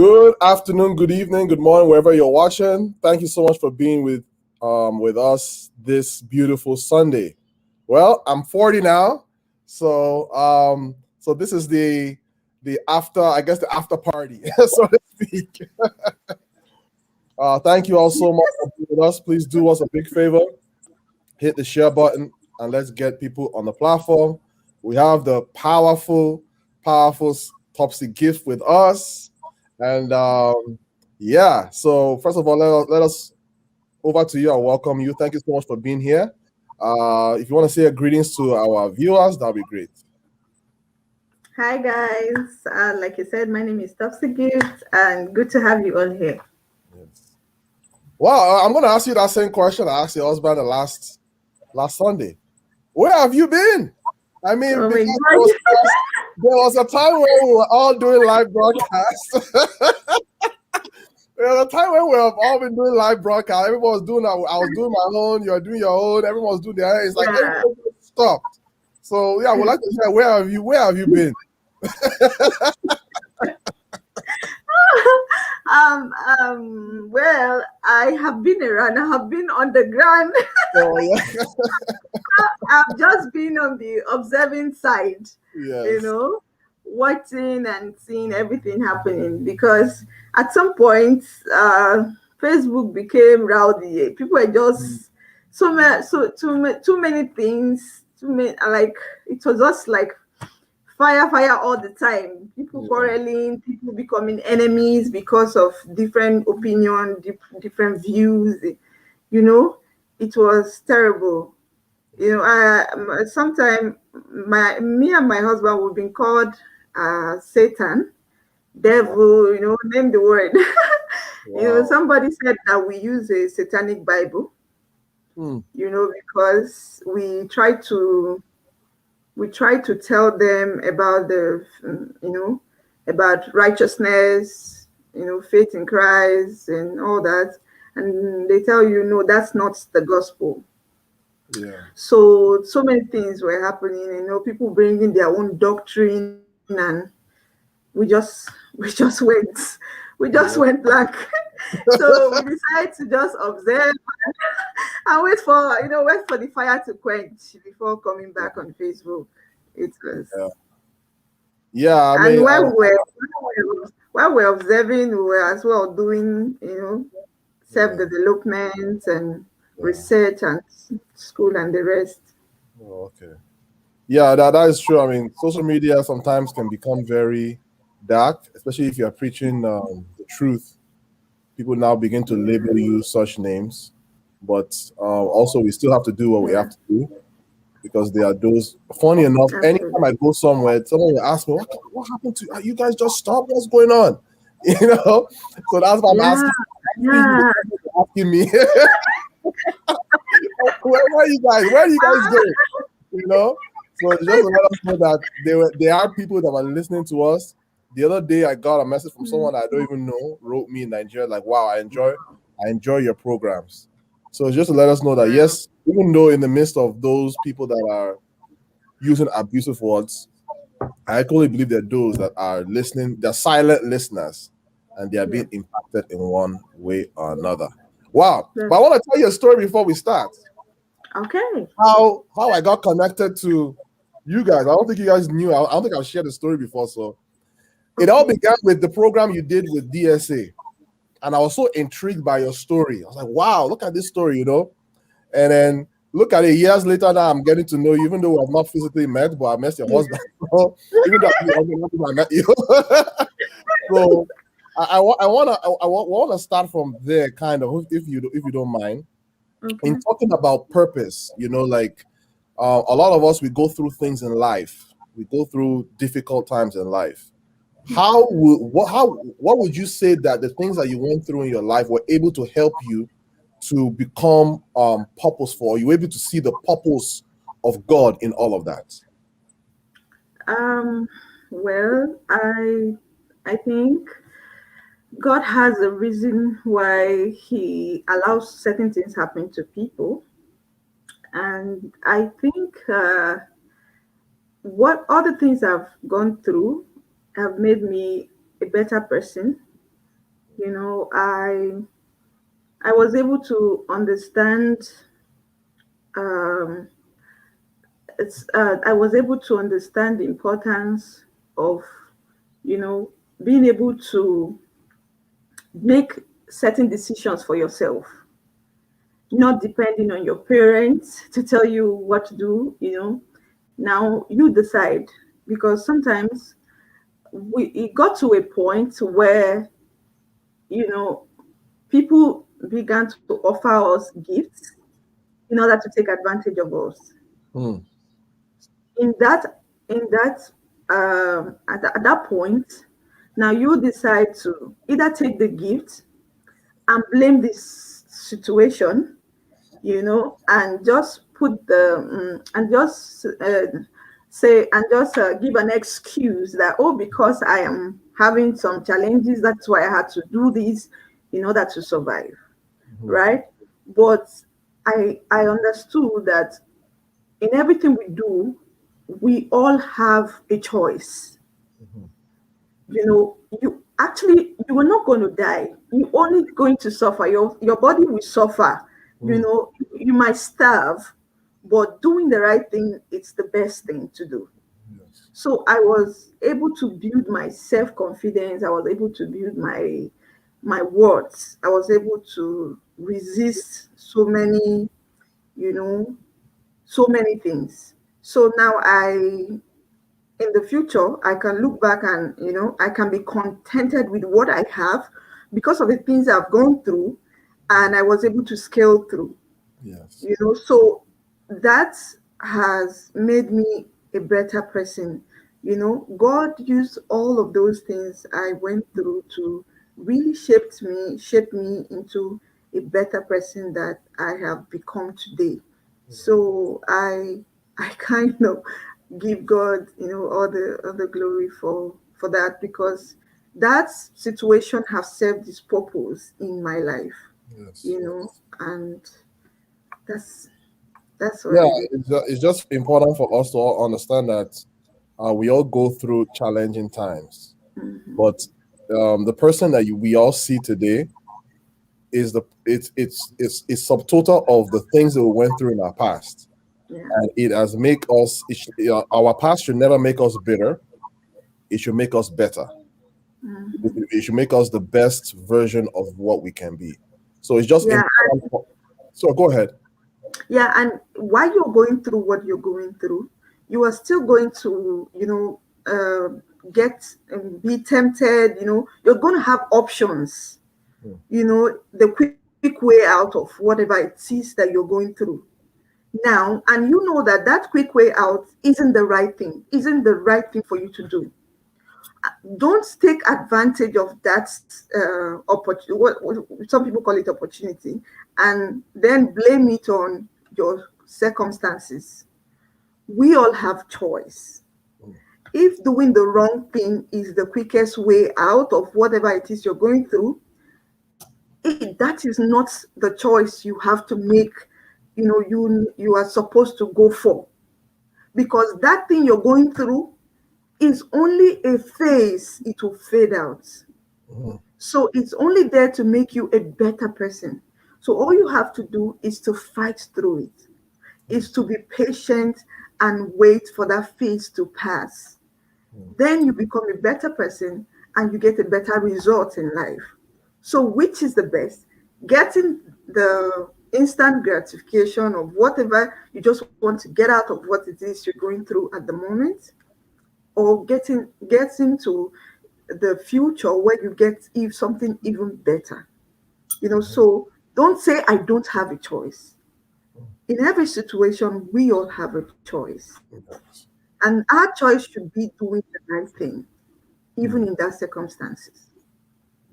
Good afternoon, good evening, good morning, wherever you're watching. Thank you so much for being with us this beautiful Sunday. Well, I'm 40 now, so this is the after, I guess, the after party, so to speak. Thank you all so much for being with us. Please do us a big favor, hit the share button, and let's get people on the platform. We have the powerful Topsy Gift with us. And yeah, so first of all, let us over to you and welcome you. Thank you so much for being here. If you want to say a greetings to our viewers, that'll be great. Hi guys, like you said, my name is Topsy Gift, and good to have you all here. Yes. Well, I'm going to ask you that same question I asked your husband the last Sunday. Where have you been? I mean, Oh my because God! there was a time where we were all doing live broadcasts. There was a time when we have all been doing live broadcast. Everyone was doing. I was doing my own. You are doing your own. Everyone was doing their. It's like Yeah. everyone just stopped. So yeah, we'd like to hear where have you been? Well, I have been around. I have been on the ground. So yeah, I've just been on the observing side, you yes, know, watching and seeing everything happening. Because at some point, Facebook became rowdy. People were just too many things. Too many, like it was just like fire all the time. People yeah, quarreling, people becoming enemies because of different opinion, different views. You know, it was terrible. Sometimes me and my husband would be called Satan, devil. Name the word. wow, Somebody said that we use a satanic Bible. hmm. Because we try to tell them about about righteousness, faith in Christ and all that, and they tell you no, that's not the gospel. Yeah, So many things were happening. People bringing their own doctrine, and we just we just went yeah. blank. So we decided to just observe and wait for the fire to quench before coming back on Facebook. It was, Yeah. Yeah, I and mean, while we're observing, we were as well doing, self yeah, development and yeah. research and school and the rest. Oh, okay. Yeah, that is true. I mean, social media sometimes can become very dark, especially if you are preaching the truth. People now begin to label you such names, but also we still have to do what we have Yeah, to do because there are those. Funny enough, anytime I absolutely. go somewhere, someone will ask me, "What happened to you guys? Just stop? What's going on?" You know. So that's why I'm Yeah, asking. yeah. Asking me, where are you guys? Where are you guys going? You know. So just to let us know that there are people that are listening to us. The other day, I got a message from someone I don't even know wrote me in Nigeria like, "Wow, I enjoy your programs." So just to let us know that Wow. yes, even though in the midst of those people that are using abusive words, I actually believe there are those that are listening. They're silent listeners, and they are being Yes. impacted in one way or another. Wow! But I Yes. want to tell you a story before we start. Okay. How I got connected to you guys. I don't think you guys knew. I don't think I've shared the story before. So it all Okay. began with the program you did with DSA, and I was so intrigued by your story. I was like, "Wow, look at this story." And then look at it years later. Now I'm getting to know you, even though I've not physically met, but I met your Yeah. husband. Even though I met you. So I want to start from there, kind of, if you don't mind, in Okay. talking about purpose. Like a lot of us, we go through things in life. We go through difficult times in life. What would you say that the things that you went through in your life were able to help you to become purposeful? You were able to see the purpose of God in all of that. Um. Well, I think God has a reason why He allows certain things happen to people, and I think what all the things I've gone through have made me a better person. I was able to understand um, I was able to understand the importance of, you know, being able to make certain decisions for yourself, not depending on your parents to tell you what to do. Now you decide, because sometimes it got to a point where, you know, people began to offer us gifts in order to take advantage of us. Mm. In that in that um, at, at that point, now you decide to either take the gift and blame this situation, and just put and just say and just give an excuse that, oh, because I am having some challenges, that's why I had to do this in order to survive, Mhm. right? But I understood that in everything we do, we all have a choice. Mhm. You are not going to die. You're only going to suffer. Your body will suffer. Mm. You might starve, but doing the right thing, it's the best thing to do. Yes. So I was able to build my self-confidence. I was able to build my words. I was able to resist you know, so many things. So now in the future, I can look back and, I can be contented with what I have because of the things I've gone through, and I was able to scale through. Yes. So that has made me a better person. God used all of those things I went through to really shape me into a better person that I have become today. So I kind of give God, all the glory for that, because that situation has served its purpose in my life, Yes. and that's that's what Yeah, it is. it's just important for us to all understand that we all go through challenging times, Mhm. but the person that we all see today is it's subtotal of the things that we went through in our past, Yeah. and it has make us. Our past should never make us bitter. It should make us better. Mhm. It should make us the best version of what we can be. So it's just Yeah. important. So go ahead. Yeah. And while you're going through what you're going through, you are still going to, get be tempted. You're going to have options. Hmm. The quick way out of whatever it is that you're going through now, and that quick way out isn't the right thing for you to do. Don't take advantage of that opportunity, what some people call it opportunity, and then blame it on your circumstances. We all have choice. Hmm. If doing the wrong thing is the quickest way out of whatever it is you're going through, that is not the choice you have to make. You are supposed to go for, because that thing you're going through is only a phase. It will fade out. Hmm. So it's only there to make you a better person. So all you have to do is to fight through it, Hmm. is to be patient and wait for that phase to pass. Hmm. Then you become a better person and you get a better result in life. So which is the best? Getting the instant gratification of whatever you just want to get out of what it is you're going through at the moment, or getting to the future where you get if something even better. So don't say I don't have a choice. In every situation, we all have a choice. Yes. And our choice should be doing the right thing, Hmm. even in that circumstances.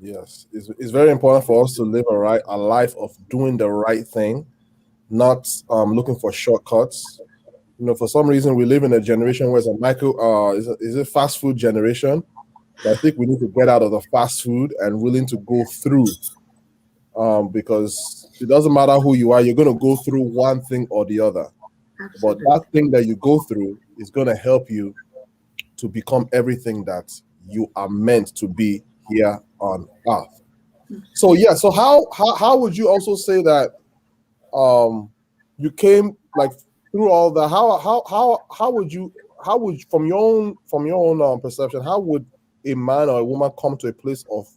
Yes. It's very important for us to live a life of doing the right thing, not looking for shortcuts. For some reason, we live in a generation where it's a is it fast food generation? But I think we need to get out of the fast food and willing to go through, because it doesn't matter who you are, you're going to go through one thing or the other. But Absolutely. that thing that you go through is going to help you to become everything that you are meant to be here on earth. So yeah, so how would you also say that um you came like through all that? How would you from your own perception, how would a man or a woman come to a place of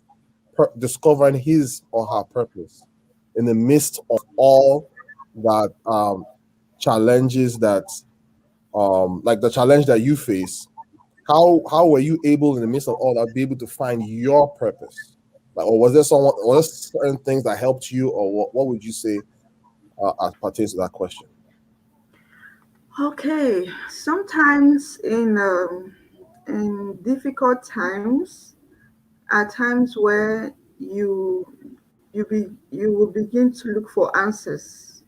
discovering his or her purpose in the midst of all that challenges that like the challenge that you face? How were you able in the midst of all that be able to find your purpose? Like, or was there certain things that helped you, or what would you say as pertains to that question? Okay, sometimes in difficult times, are times where you will begin to look for answers.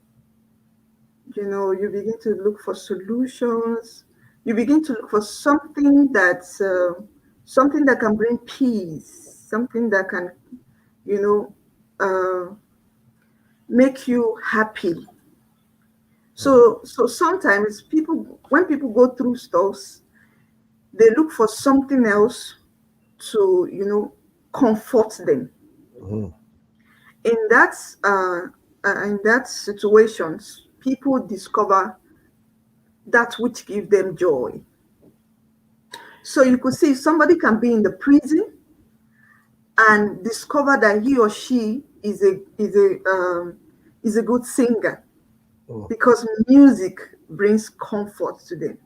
You know, you begin to look for solutions. You begin to look for something that can bring peace, something that can, you know, make you happy. So sometimes when people go through stuff, they look for something else to, comfort them. Mm-hmm. In that in that situations, people discover that which give them joy. So you could see somebody can be in the prison and discover that he or she is a good singer because music brings comfort to them.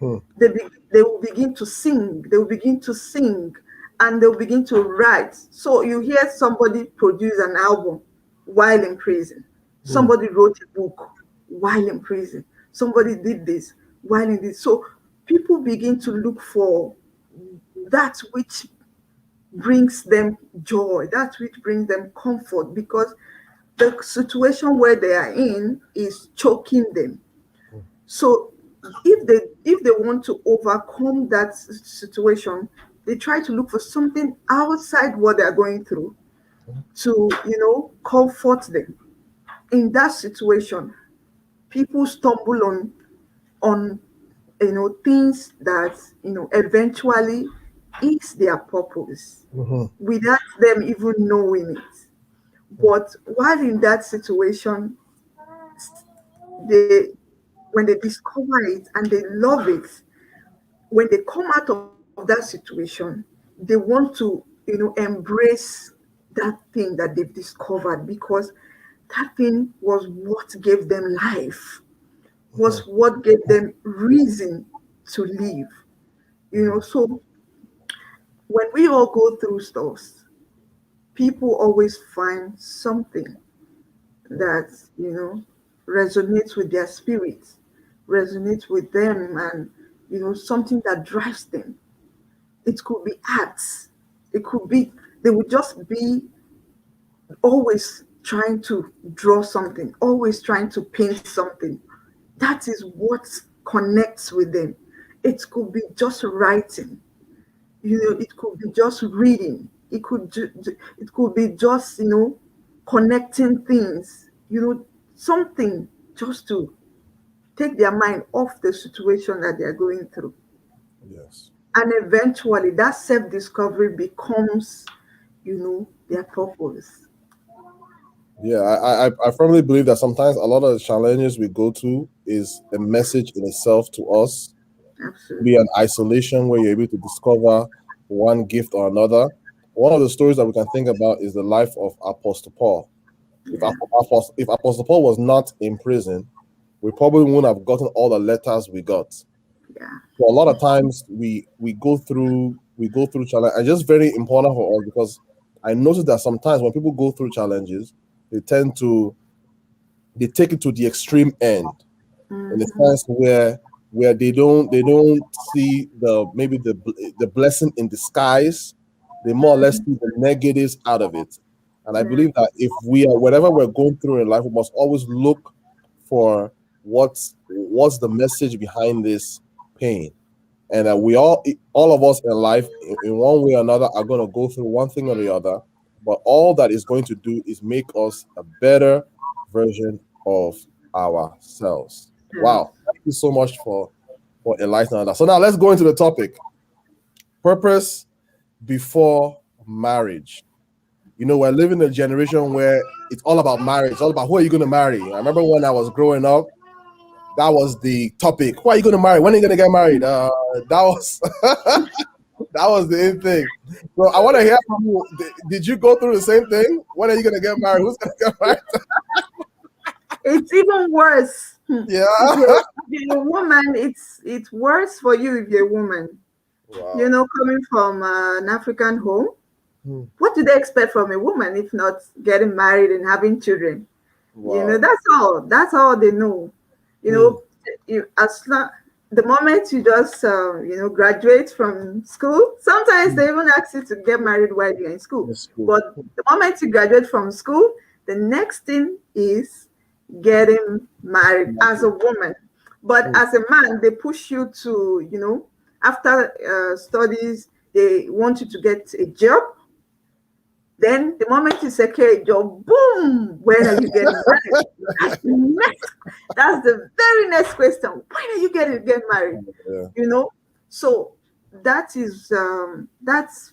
Mm-hmm. They will begin to sing, they will begin to sing, and they'll begin to write. So you hear somebody produce an album while in prison, somebody wrote a book while in prison, somebody did this while in this. So people begin to look for that which brings them joy, that which brings them comfort, because the situation where they are in is choking them. So if they want to overcome that situation, they try to look for something outside what they're going through to, comfort them. In that situation, people stumble on things that eventually is their purpose Mm-hmm. without them even knowing it. But while in that situation, they when they discover it and they love it, when they come out of that situation, they want to, embrace that thing that they've discovered, because that thing was what gave them life, was what gave them reason to live. So when we all go through stuff, people always find something that, resonates with their spirit, resonates with them, and, something that drives them. It could be arts. It could be, they would just be always trying to draw something, always trying to paint something. That is what connects with them. It could be just writing, it could be just reading. It could be just, connecting things, something just to take their mind off the situation that they're going through. Yes. And eventually that self-discovery becomes, their purpose. Yeah, I firmly believe that sometimes a lot of the challenges we go to is a message in itself to us. Be Absolutely. an isolation where you're able to discover one gift or another. One of the stories that we can think about is the life of Apostle Paul. Yeah. If Apostle Paul was not in prison, we probably wouldn't have gotten all the letters we got. Yeah. So a lot of times we go through challenge, and just very important for us because I noticed that sometimes when people go through challenges, they tend to they take it to the extreme end in the Hmm. sense where they don't see the blessing in disguise. They more or less see the negatives out of it. And I Yeah. believe that if we are whatever we're going through in life, we must always look for what's the message behind this pain. And that all of us in life in one way or another are going to go through one thing or the other, but all that is going to do is make us a better version of ourselves. Yeah. Wow, thank you so much for enlightening us. So now let's go into the topic: purpose before marriage. We're living in a generation where it's all about marriage. It's all about who are you going to marry. I remember when I was growing up, that was the topic. Who are you going to marry? When are you going to get married? That was that was the in thing. So I want to hear from you. Did you go through the same thing? When are you going to get married? Who's going to get married? It's even worse. Yeah. If you're a woman, it's worse for you if you're a woman. Wow. Coming from an African home, Hmm. what do they expect from a woman if not getting married and having children? Wow. That's all they know. You Hmm. know, the moment you just graduate from school, sometimes Hmm. they even ask you to get married while you're in school. That's cool. But the moment you graduate from school, the next thing is getting married as a woman. But Hmm. as a man, they push you to, after studies, they want you to get a job. Then the moment you secure a job, boom, when are you getting married? That's the next, that's the very next question. When are you getting married? Yeah. You know? So that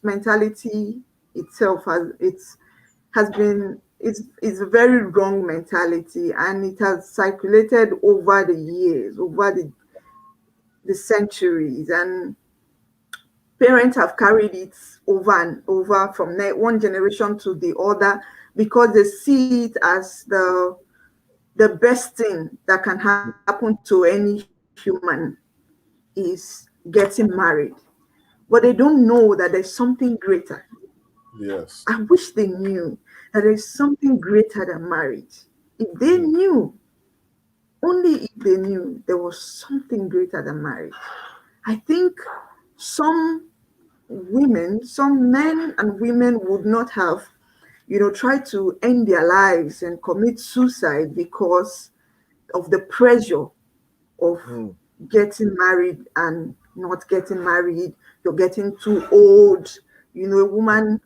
mentality itself it's a very wrong mentality, and it has circulated over the years, over the centuries, and parents have carried it over and over from one generation to the other because they see it as the best thing that can happen to any human is getting married. But they don't know that there's something greater. Yes. I wish they knew that there's something greater than marriage. If they Hmm. knew, only if they knew there was something greater than marriage, I think some some men and women would not have, tried to end their lives and commit suicide because of the pressure of Hmm. getting married and not getting married. You're getting too old. A woman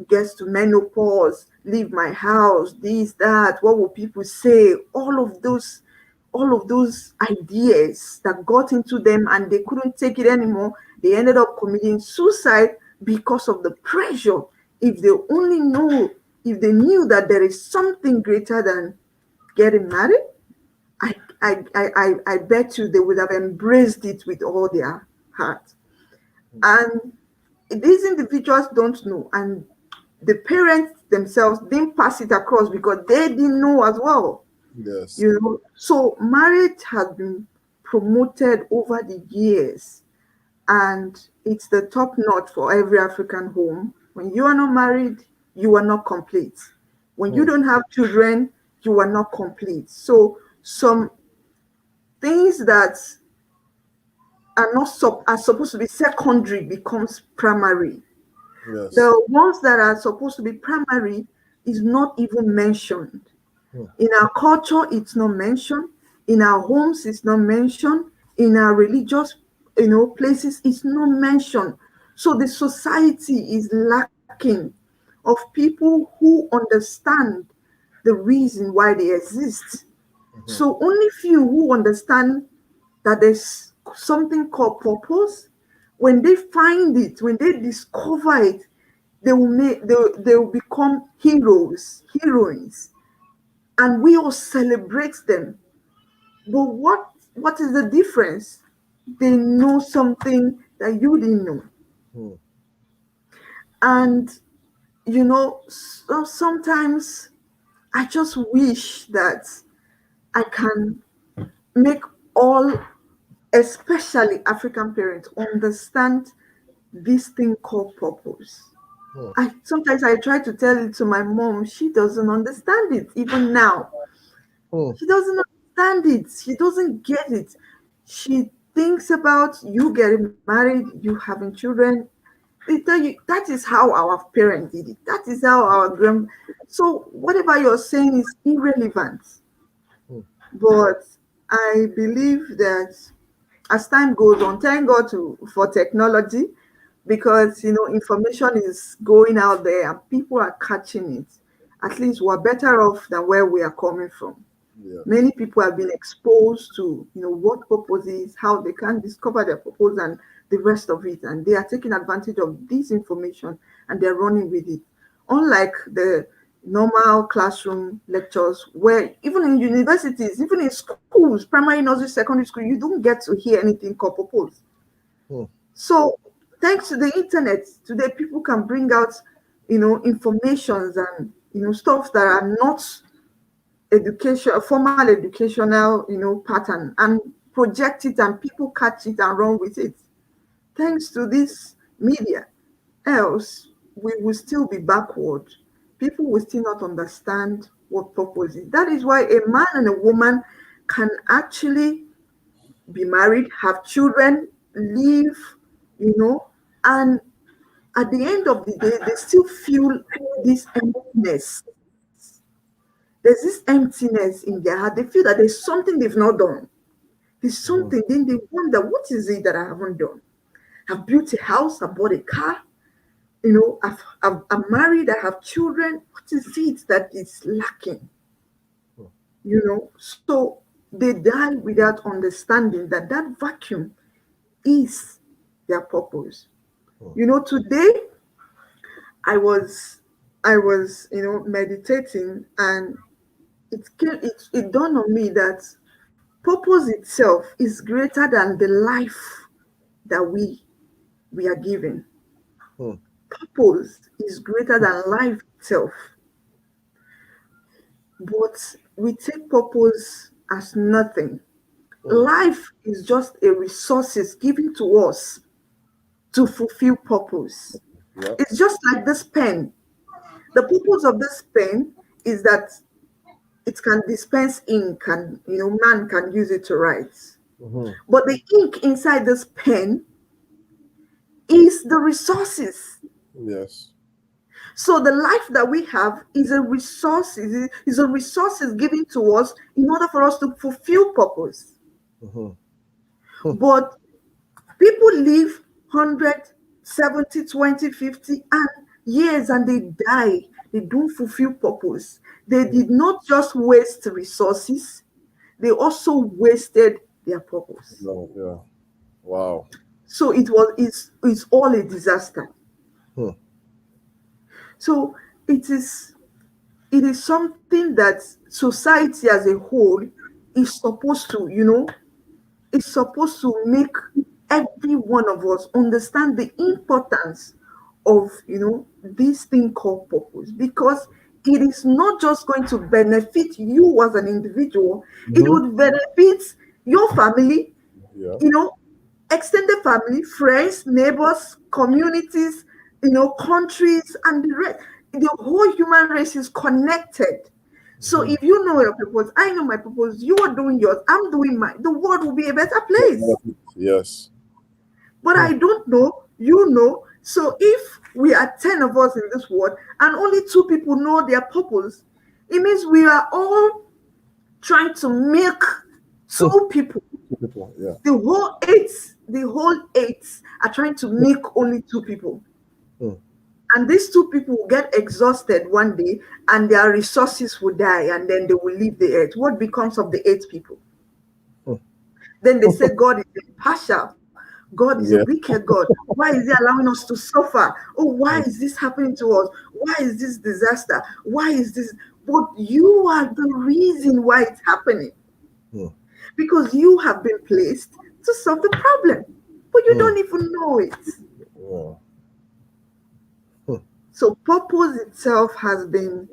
gets to menopause, leave my house, this, that, what will people say? All of those ideas that got into them and they couldn't take it anymore. They ended up committing suicide because of the pressure. If they only know, if they knew that there is something greater than getting married, I bet you they would have embraced it with all their heart. And these individuals don't know, and the parents themselves didn't pass it across because they didn't know as well. Yes. So marriage has been promoted over the years, and it's the top notch for every African home. When you are not married, you are not complete. When you Hmm. don't have children, you are not complete. So some things that are supposed to be secondary becomes primary. Yes. The ones that are supposed to be primary is not even mentioned. Hmm. In our culture, it's not mentioned. In our homes, it's not mentioned. In our religious, places, it's not mentioned. So the society is lacking of people who understand the reason why they exist. Mhm. So only few who understand that there's something called purpose. When they find it, when they discover it, they will become heroes, heroines, and we all celebrate them. But what is the difference? They know something that you didn't know. Hmm. And sometimes I just wish that I can make all, especially African parents, understand this thing called purpose. Hmm. I try to tell it to my mom. She doesn't understand it even now. Hmm. She doesn't understand it. She doesn't get it. She thinks about you getting married, you having children. They tell you that is how our parents did it. That is how our grand. So whatever you're saying is irrelevant. Hmm. But I believe that as time goes on, thank God for technology, because information is going out there and people are catching it. At least we're better off than where we are coming from. Yes. Many people have been exposed to what purpose is, how they can discover their purpose, and the rest of it, and they are taking advantage of this information and they're running with it. Unlike the normal classroom lectures, where even in universities, even in schools, primary, nursery, secondary school, you don't get to hear anything called purpose. Hmm. So thanks to the internet, today people can bring out, informations and stuff that are not formal educational, pattern, and project it, and people catch it and run with it. Thanks to this media. Else, we will still be backward. People will still not understand what purpose is. That is why a man and a woman can actually be married, have children, live, and at the end of the day, they still feel this emptiness. There's this emptiness in their heart. They feel that there's something they've not done. There's Hmm. something, then they wonder, what is it that I haven't done? I've built a house, I bought a car, I'm married, I have children. What is it that is lacking? Hmm. So they die without understanding that that vacuum is their purpose. Hmm. Today I was meditating, and it dawned on me that purpose itself is greater than the life that we are given. Hmm. Purpose is greater than life itself, but we take purpose as nothing. Hmm. Life is just a resources given to us to fulfill purpose. Yeah. It's just like this pen. The purpose of this pen is that it can dispense ink, and man can use it to write. Hmm. But the ink inside this pen is the resources. Yes. So the life that we have is a resource, is a resources given to us in order for us to fulfill purpose. Hmm. But people live 100, 70, 20, 50 and years, and they die. They don't fulfill purpose. They did not just waste resources, they also wasted their purpose. No. Yeah. Wow. So it's all a disaster. Hmm. So it is it is something that society as a whole is supposed to, is supposed to make every one of us understand the importance of this thing called purpose, because it is not just going to benefit you as an individual, it Hmm. would benefit your family, Yeah. you know extended family, friends, neighbors, communities, countries, and the rest. The whole human race is connected. So Hmm. if you know your purpose, I know my purpose, you are doing yours, I'm doing mine, the world will be a better place. Yes. But Hmm. I don't know, you know. So if we are 10 of us in this world and only two people know their purpose, it means we are all trying to make two people. People. Yeah. The whole eight are trying to make only two people. Hmm. And these two people will get exhausted one day, and their resources will die, and then they will leave the earth. What becomes of the eight people? Hmm. Then they say God is impartial. God is a Yeah. wicked God. Why is He allowing us to suffer? Oh, why is this happening to us? Why is this disaster? Why is this? But you are the reason why it's happening, Hmm. because you have been placed to solve the problem, but you Hmm. don't even know it. Yeah. Hmm. So purpose itself has been,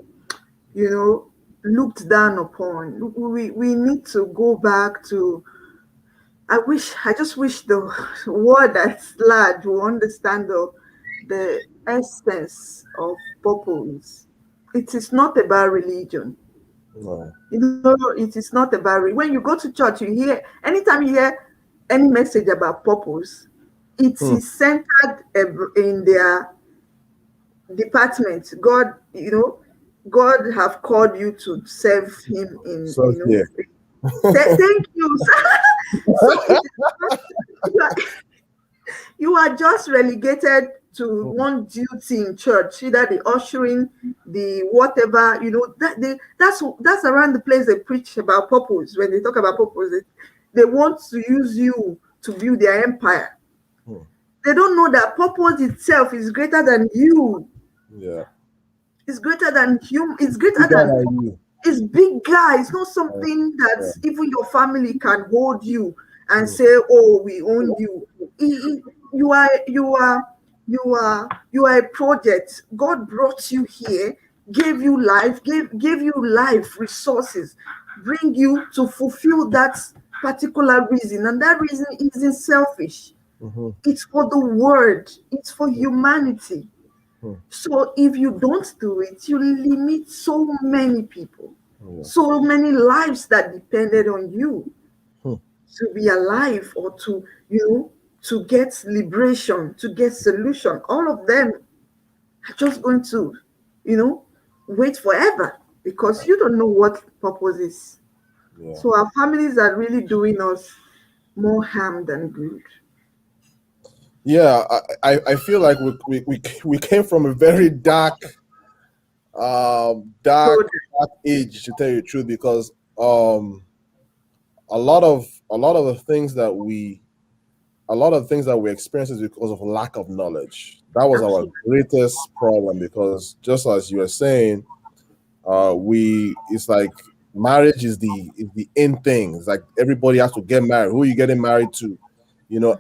looked down upon. We need to go back to. I just wish the word that's large will understand the essence of purpose. It is not about religion. No. It is not about when you go to church, you hear anytime you hear any message about purpose, it Hmm. is centered in their department. God have called you to serve Him in, So yeah. Thank you. So it is not, you are, you are just relegated to Hmm. one duty in church, either the ushering, the whatever, that's around the place they preach about purpose. When they talk about purpose, they want to use you to build their empire. Hmm. They don't know that purpose itself is greater than you. Yeah. It's greater than human. It's greater Bigger than. than you. It's bigger. It's not Uh, something that yeah. even your family can hold you and Mm, say, "Oh, we own you." You are, you are a project. God brought you here, gave you life, resources, bring you to fulfill that particular reason, and that reason isn't selfish. mhm, It's for the world. It's for mm, humanity. mm, So if you don't do it, you limit so many people, yes. so many lives that depended on you Hmm, to be alive or to, to get liberation, to get solution. All of them are just going to, you know, wait forever because you don't know what purpose is. yeah. So our families are really doing us more harm than good. Yeah, I feel like we came from a very So dark age, to tell you the truth, because a lot of the things that we experience is because of lack of knowledge. That was our absolutely. greatest problem, because just as you were saying, we it's like marriage is the in thing. It's like everybody has to get married. Who are you getting married to?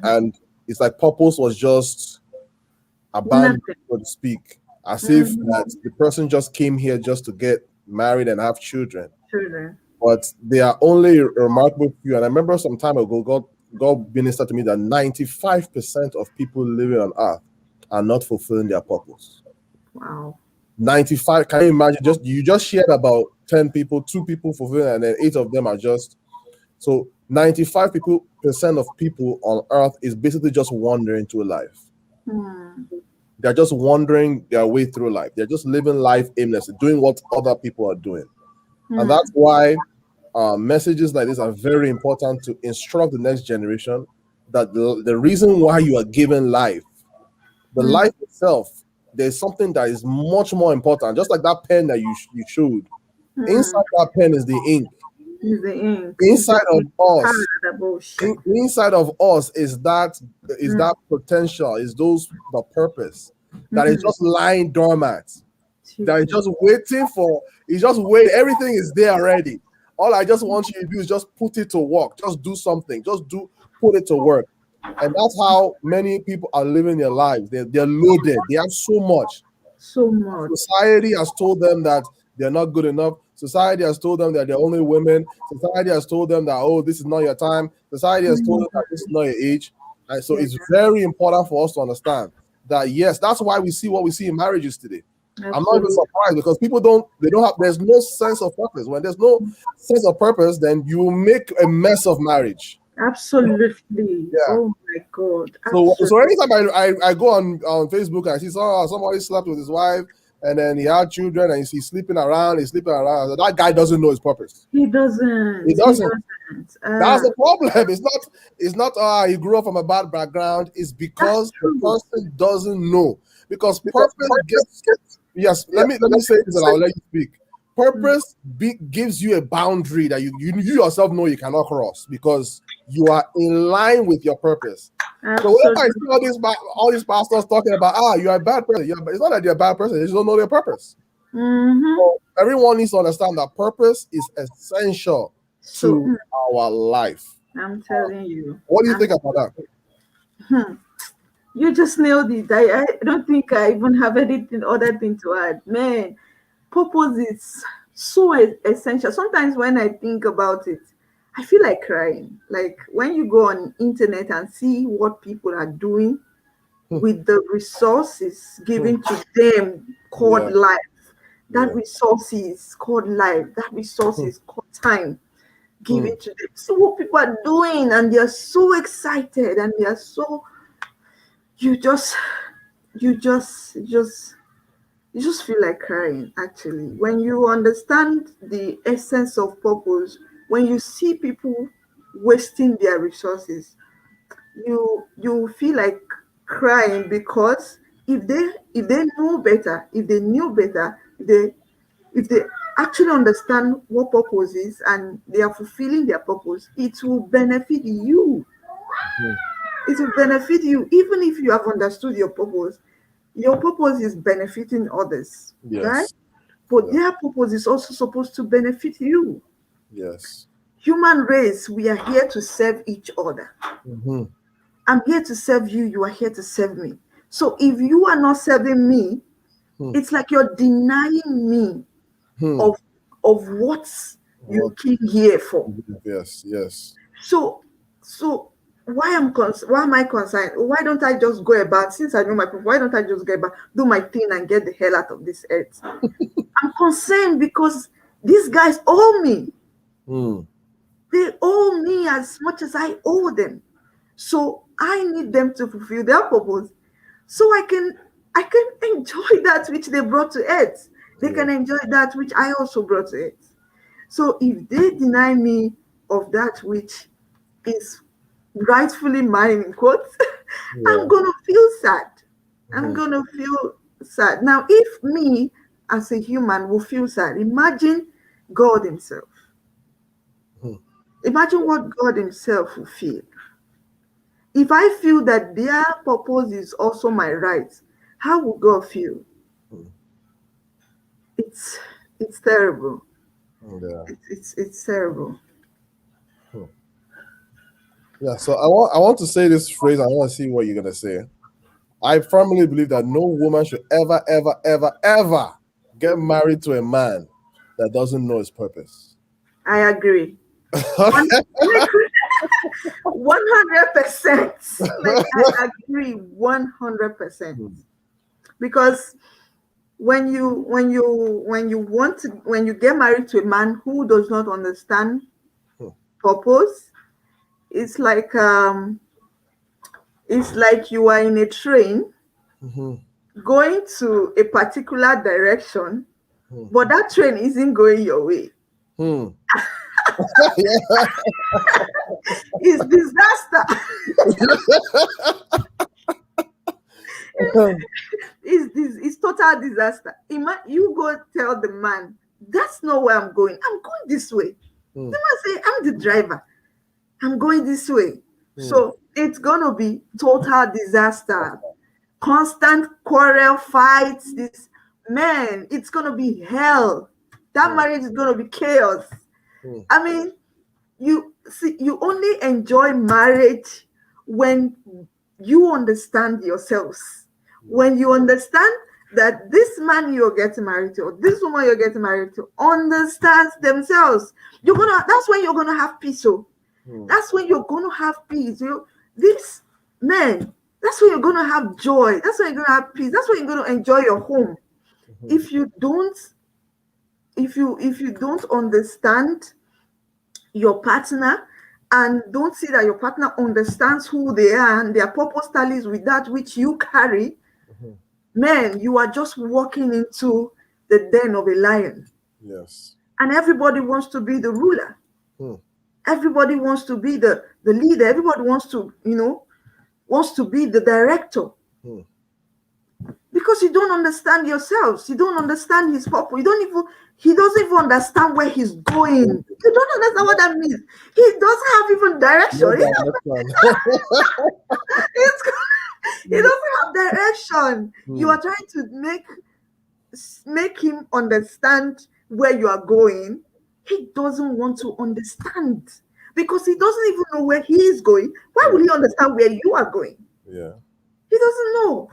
And it's like purpose was just abandoned, Nothing. so to speak, as if Mhm. that the person just came here just to get married and have children. Children. But they are only a remarkable few. And I remember some time ago, God ministered to me that 95% of people living on earth are not fulfilling their purpose. Wow. 95. Can you imagine? Just you just shared about 10 people, two people fulfilling, and then eight of them are just so 95% of people on earth is basically just wandering through life. Hmm. They're just wandering their way through life. They're just living life aimlessly, doing what other people are doing. And Hmm. that's why messages like this are very important to instruct the next generation that the reason why you are given life, the Hmm. life itself, there's something that is much more important. Just like that pen that you showed, Hmm. inside that pen is the ink. Is the ink. Is the Inside of ink. us, Parada bullshit. inside of us is Hmm. that potential, is those the purpose that is Hmm. just lying dormant, that is Jesus. just waiting for. It's just wait. Everything is there already. All I just want you to do is just put it to work. Just do something. Put it to work. And that's how many people are living their lives. They're loaded. They have so much. So much. Society has told them that they're not good enough. Society has told them that they're only women. Society has told them that, oh, this is not your time. Society has told Hmm. them that this is not your age. And so Yeah, it's very important for us to understand that, yes, that's why we see what we see in marriages today. I'm not even absolutely. surprised, because they don't have, there's no sense of purpose. When there's no sense of purpose, then you will make a mess of marriage. Absolutely. Yeah. Oh my God. So Absolutely. anytime I go on Facebook and I see somebody slept with his wife, and then he had children, and he's sleeping around. So that guy doesn't know his purpose. He He doesn't. He doesn't. doesn't. That's the problem. It's not he grew up from a bad background. It's That's because the true. person doesn't know. Because Because purpose purpose gets, gets, yes, yeah, let me say let me this and say, I'll let you speak. Purpose gives you a boundary that you yourself know you cannot cross, because you are in line with your purpose. So whenever I absolutely. see all these pastors talking about, you are a bad person, it's not that they're a bad person, they just don't know their purpose. Mm-hmm. So everyone needs to understand that purpose is essential So to our life. I'm telling you. What do you I'm think about that? hmm, you just nailed it. I don't think I even have anything other thing to add. Man, purpose is so essential. Sometimes when I think about it, I feel like crying. Like when you go on internet and see what people are doing Hmm, with the resources hmm. given to them called Yeah, life. That yeah. resource is called life. That resource Hmm, is called time hmm, given to them. See what people are doing, and they're so excited, and they're so you just you just you just you just feel like crying actually when you understand the essence of purpose. When you see people wasting their resources, you feel like crying because if they know better, if they knew better, if they actually understand what purpose is and they are fulfilling their purpose, it will benefit you. hmm. It will benefit you even if you have understood your purpose. Your purpose is benefiting others, right? Yes. But Yeah. their purpose is also supposed to benefit you. Yes. Human race, we are here to serve each other. Mm-hmm. I'm here to serve you, you are here to serve me. So if you are not serving me, Hmm. it's like you're denying me Hmm. of what you What? came here for. Yes. Yes. So, so why am I concerned? Why don't I just go about, since I know my people, why don't I just go about, do my thing and get the hell out of this earth? I'm concerned because these guys owe me. Hmm. They owe me as much as I owe them. So I need them to fulfill their purpose so I can enjoy that which they brought to earth. They Yeah. can enjoy that which I also brought to earth. So if they deny me of that which is rightfully mine, in quotes, I'm Yeah. gonna feel sad. I'm Hmm. gonna feel sad. Now, if me as a human will feel sad, imagine God Himself. Hmm. Imagine what God Himself will feel. If I feel that their purpose is also my right, how will God feel? Hmm. It's it's terrible. Yeah. It's terrible. Hmm. Yeah. So I want to say this phrase. I want to see what you're gonna say. I firmly believe that no woman should ever, ever, ever, ever get married to a man that doesn't know his purpose. I agree. One Okay. like 100%. Like I agree 100%. Hmm. Because when you get married to a man who does not understand Hmm. purpose, it's like um it's like you are in a train Hmm. going to a particular direction, Hmm. but that train isn't going your way. Hmm. It's disaster. It's total disaster. You go tell the man, that's not where I'm going. I'm going this way. Hmm. The man say, I'm the driver. I'm going this way. Hmm. So it's gonna be total disaster. Constant quarrel, fights. This man, it's gonna be hell. That Hmm. marriage is gonna be chaos. Hmm. I mean, you see, you only enjoy marriage when you understand yourselves, when you understand that this man you're getting married to or this woman you're getting married to understands themselves. That's when you're gonna have peace. So Hmm. that's when you're gonna have peace. This man, that's when you're gonna have joy, that's when you're gonna have peace, that's when you're gonna enjoy your home. Hmm. If you don't, if you don't understand your partner and don't see that your partner understands who they are and their purpose tallies with that which you carry, Hmm. man, you are just walking into the den of a lion. Yes. And everybody wants to be the ruler. Hmm. Everybody wants to be the leader. Everybody wants to, wants to be the director. Hmm. Because you don't understand yourselves. You don't understand his purpose. He doesn't even understand where he's going. You don't understand what that means. He doesn't have even No direction. direction. It's, he doesn't have direction. You Hmm. are trying to make him understand where you are going. He doesn't want to understand because he doesn't even know where he is going. Why Hmm. will he understand where you are going? Yeah. He doesn't know.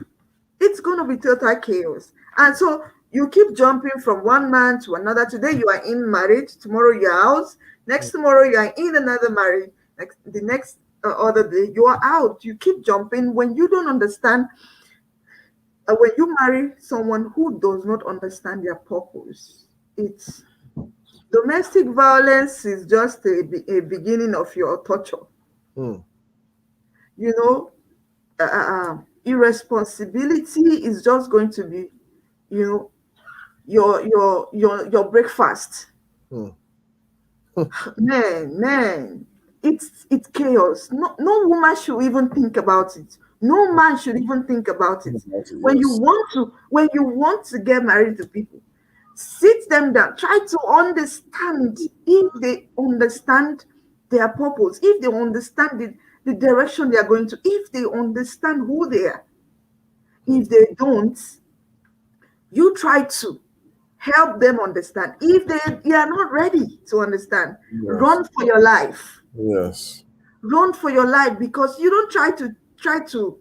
It's going to be total chaos. And so you keep jumping from one man to another. Today you are in marriage, tomorrow you're out, Hmm. next tomorrow you are in another marriage, the next other day you are out. You keep jumping when you don't understand. When you marry someone who does not understand their purpose, it's domestic violence is just a beginning of your torture. Hmm. You know, irresponsibility is just going to be, you know, your breakfast. Hmm. Man, it's chaos. No woman should even think about it. No man should even think about it. Yes. When you want to get married to people, sit them down, try to understand if they understand their purpose, if they understand the direction they are going to, if they understand who they are. If they don't, you try to help them understand. If they are not ready to understand, Yes. run for your life. Yes. Run for your life, because you don't try to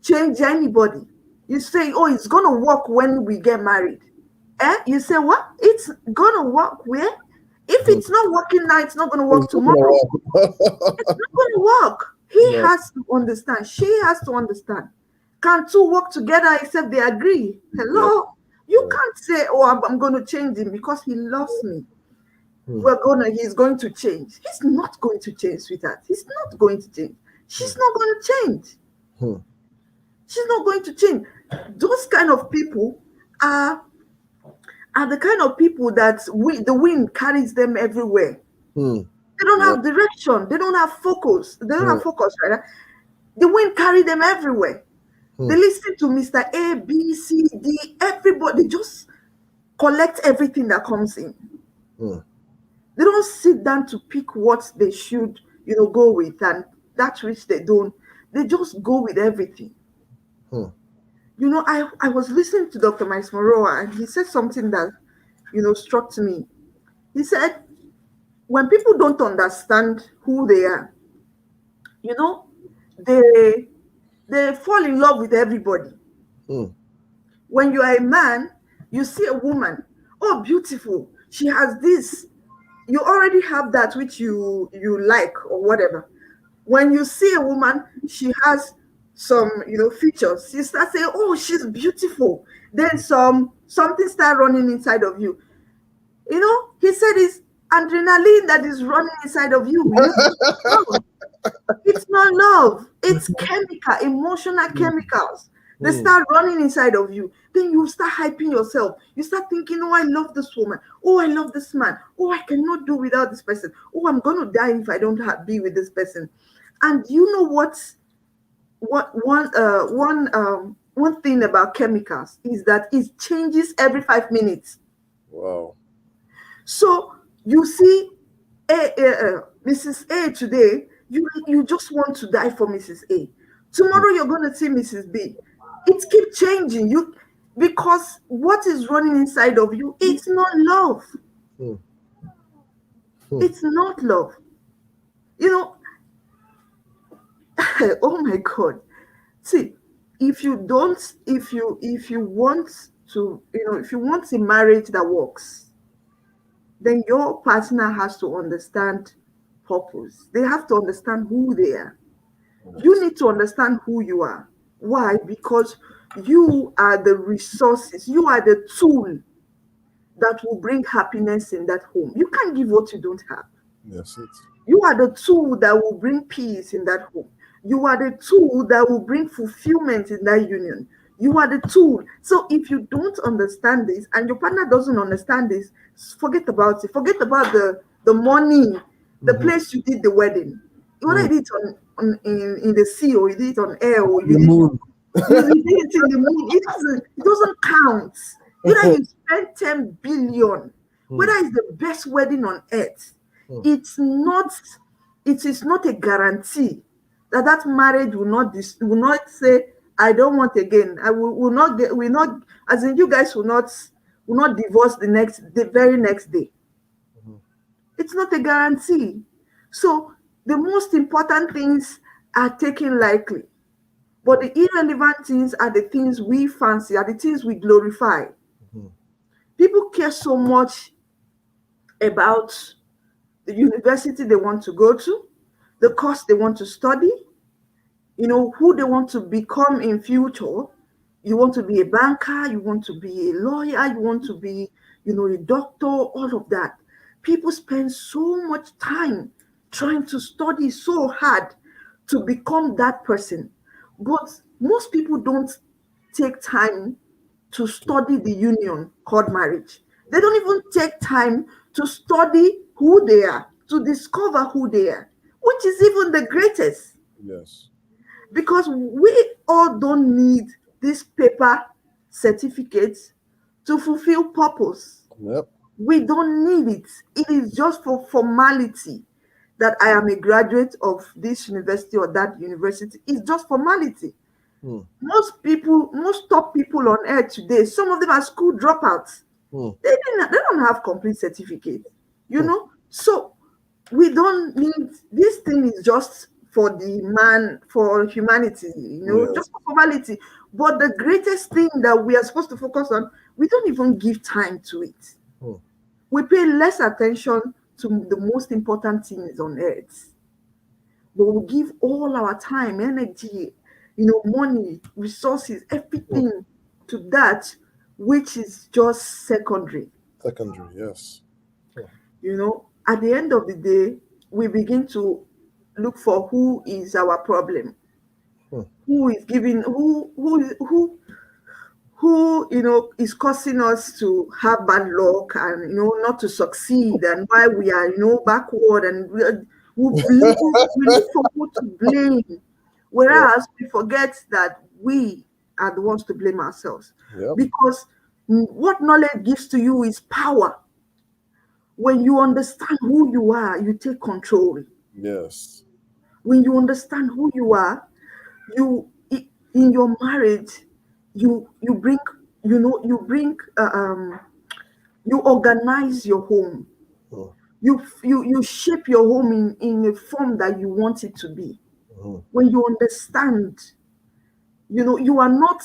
change anybody. You say, oh, it's gonna work when we get married. You say, what? It's gonna work where? If Hmm. it's not working now, it's not gonna It's work not gonna tomorrow. work. It's not gonna work. He Yeah. has to understand. She has to understand. Can two work together except they agree? Yeah. Hello? You Yeah. can't say, oh, I'm going to change him because he loves me. Hmm. He's going to change. He's not going to change, sweetheart. He's not going to change. Hmm. She's not going to change. Hmm. She's not going to change. Those kind of people are are the kind of people that the wind carries them everywhere. Hmm. They don't Yeah. have direction. They don't have focus. They don't Hmm. have focus, right? The wind carry them everywhere. Hmm. They listen to Mr. A, B, C, D, everybody just collect everything that comes in. Hmm. They don't sit down to pick what they should, go with, and that which they don't. They just go with everything. Hmm. I was listening to Dr. Miles Moroa, and he said something that, struck me. He said, when people don't understand who they are, you know, they they fall in love with everybody. Hmm. When you are a man, you see a woman, oh, beautiful, she has this. You already have that which you like or whatever. When you see a woman, she has some features. You start saying, oh, she's beautiful. Then something start running inside of you. He said it's adrenaline that is running inside of you. No, it's not love. It's chemical, emotional chemicals. They Hmm. start running inside of you. Then you start hyping yourself. You start thinking, oh, I love this woman. Oh, I love this man. Oh, I cannot do without this person. Oh, I'm going to die if I don't be with this person. And you know one thing about chemicals is that it changes every 5 minutes. Wow. So you see Mrs. A today, you just want to die for Mrs. A. Hmm. Tomorrow you're going to see Mrs. B. It keeps changing you, because what is running inside of you, it's not love. Hmm. Hmm. It's not love. You know, oh my God. See, if you want to, if you want a marriage that works, then your partner has to understand purpose. They have to understand who they are. You Yes. need to understand who you are. Why? Because you are the resources, you are the tool that will bring happiness in that home. You can't give what you don't have. Yes. It. You are the tool that will bring peace in that home. You are the tool that will bring fulfillment in that union. You are the tool. So if you don't understand this and your partner doesn't understand this, forget about it. Forget about the money, the Mm-hmm. place you did the wedding. Whether Hmm. you did it in the sea, or you did it on air, or The moon. you did it in the moon, it doesn't count. Either you spend 10 billion, Hmm. whether it's the best wedding on earth, Hmm. it's not it is not a guarantee that marriage will not say, I don't want again. I will not get will not, as in, you guys will not divorce the very next day. Mhm. It's not a guarantee. So the most important things are taken lightly, but Hmm. the irrelevant things are the things we fancy, are the things we glorify. Mhm. People care so much about the university they want to go to, the course they want to study, who they want to become in future. You want to be a banker, you want to be a lawyer, you want to be, a doctor, all of that. People spend so much time trying to study so hard to become that person. But most people don't take time to study the union called marriage. They don't even take time to study who they are, to discover who they are, which is even the greatest, Yes. because we all don't need this paper certificates to fulfill purpose. Yep. We don't need it. It is just for formality that I am a graduate of this university or that university. It's just formality. Mm. Most top people on earth today, some of them are school dropouts. Mm. They don't have complete certificate, you Mm. know. So we don't need, this thing is just for the man, for humanity, Yes. just for formality. But the greatest thing that we are supposed to focus on, we don't even give time to it. Mm. We pay less attention to the most important things on earth, but we give all our time, energy, money, resources, Mm. everything to that which is just secondary. Secondary, yes. Mm. At the end of the day, we begin to look for who is our problem, Mm. who is giving, who is causing us to have bad luck, and not to succeed, and why we are backward, and we look for who to blame, Yeah. whereas we forget that we are the ones to blame ourselves. Yep. Because what knowledge gives to you is power. When you understand who you are, you take control. Yes. When you understand who you are, in your marriage, you bring, you organize your home. Mm. You shape your home in a form that you want it to be. Mm. When you understand, you are not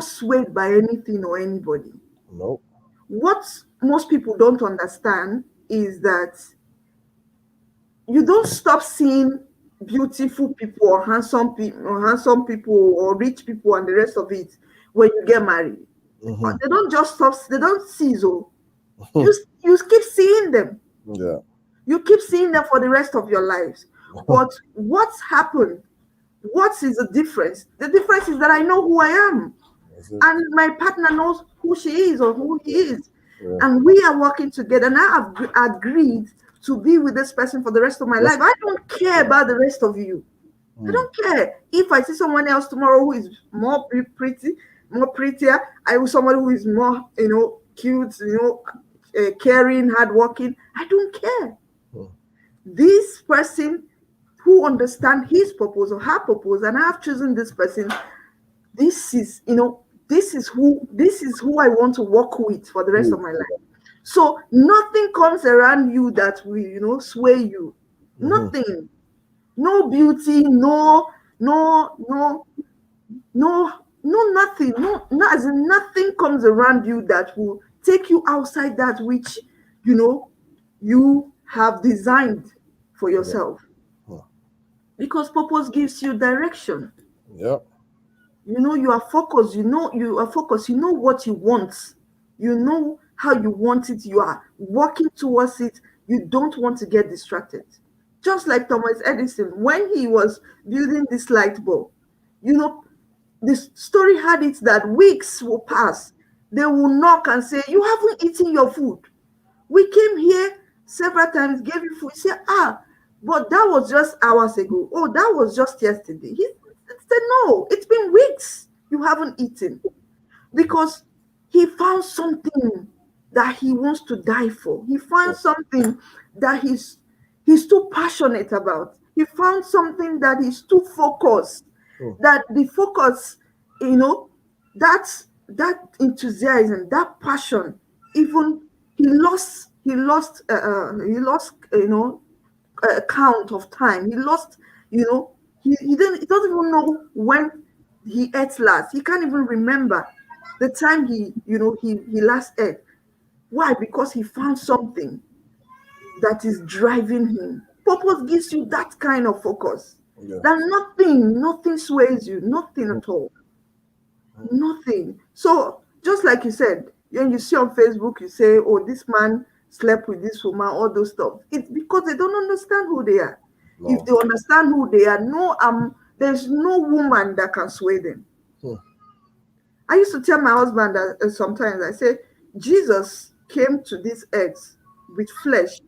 swayed by anything or anybody. Nope. What most people don't understand is that you don't stop seeing beautiful people or handsome people or rich people and the rest of it when you get married. Mm-hmm. They don't just stop, they don't cease. Oh, you keep seeing them. Yeah. You keep seeing them for the rest of your lives. But what's happened? What is the difference? The difference is that I know who I am, That's it. and my partner knows who she is or who he is, Yeah. and we are working together. And I have agreed to be with this person for the rest of my That's life. I don't care about the rest of you. I mm. don't care if I see someone else tomorrow who is more prettier. I will someone who is more, cute, caring, hardworking. I don't care. Mm. This person who understand his purpose or her purpose, and I have chosen this person. This is, this is who I want to work with for the rest of Mm. my life. So nothing comes around you that will, sway you. Mm-hmm. Nothing. No beauty, no, nothing. No, as in nothing comes around you that will take you outside that which, you have designed for Yeah. yourself. Mm. Because purpose gives you direction. Yep. You are focused. You know what you want. You know how you want it. You are working towards it. You don't want to get distracted. Just like Thomas Edison, when he was building this light bulb, you know, the story had it that weeks will pass. They will knock and say, "You haven't eaten your food. We came here several times, gave you food." He said, but that was just hours ago. Oh, that was just yesterday. He said, "No, it's been weeks. You haven't eaten." Because he found something that he wants to die for. He found something that he's too passionate about. He found something that he's too focused. Mm. That the focus, you know, that enthusiasm, that passion, even he lost count of time. He lost, he doesn't even know when he ate last. He can't even remember the time he last ate. Why? Because he found something that is driving him. Purpose gives you that kind of focus. Yeah. That nothing sways you, nothing Mm. at all. Nothing. So just like you said, when you see on Facebook, you say, "Oh, this man slept with this woman," all those stuff. It's because they don't understand who they are. If No. they understand who they are, there's no woman that can sway them. Mm. I used to tell my husband that sometimes I say, Jesus came to this earth with flesh.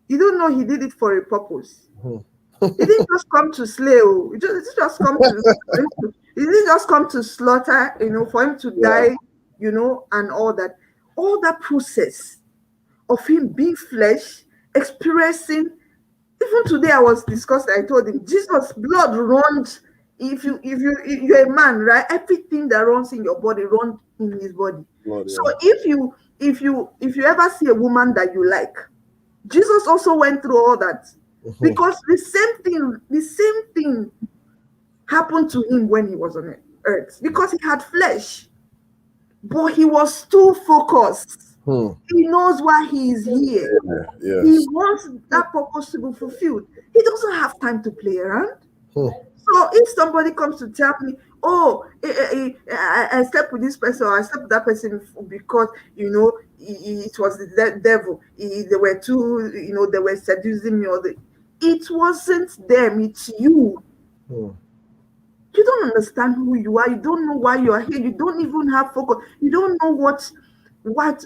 You don't know he did it for a purpose. Mm. He didn't just come to slay. Oh, he didn't just come to. He didn't just come to slaughter. For him to Yeah. die. And all that. All that process of him being flesh, experiencing. Even today, I was discussing. I told him Jesus' blood runs if you're a man, right? Everything that runs in your body runs in his body. Lord, So yeah. if you ever see a woman that you like, Jesus also went through all that, Mhm. because the same thing happened to him when he was on earth, because he had flesh, but he was too focused. Hmm. He knows why he is here. Yeah, He yes. wants that purpose to be fulfilled. He doesn't have time to play around. Hmm. So if somebody comes to tell me, oh, I slept with this person, or I slept with that person because it was the devil, they were too, they were seducing me, it wasn't them, it's you. Hmm. You don't understand who you are. You don't know why you are here. You don't even have focus. You don't know what what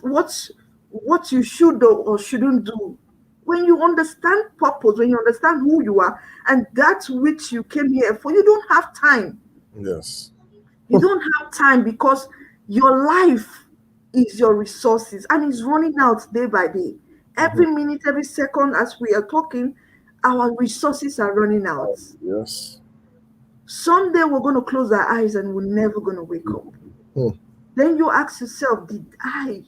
what you should or shouldn't do. When you understand purpose, when you understand who you are and that which you came here for, you don't have time. Yes. You don't have time, because your life is your resources and it's running out day by day. Mhm. Every minute, every second, as we are talking, our resources are running out. Yes. Someday we're going to close our eyes and we're never going to wake up. Hmm. Then you ask yourself, did I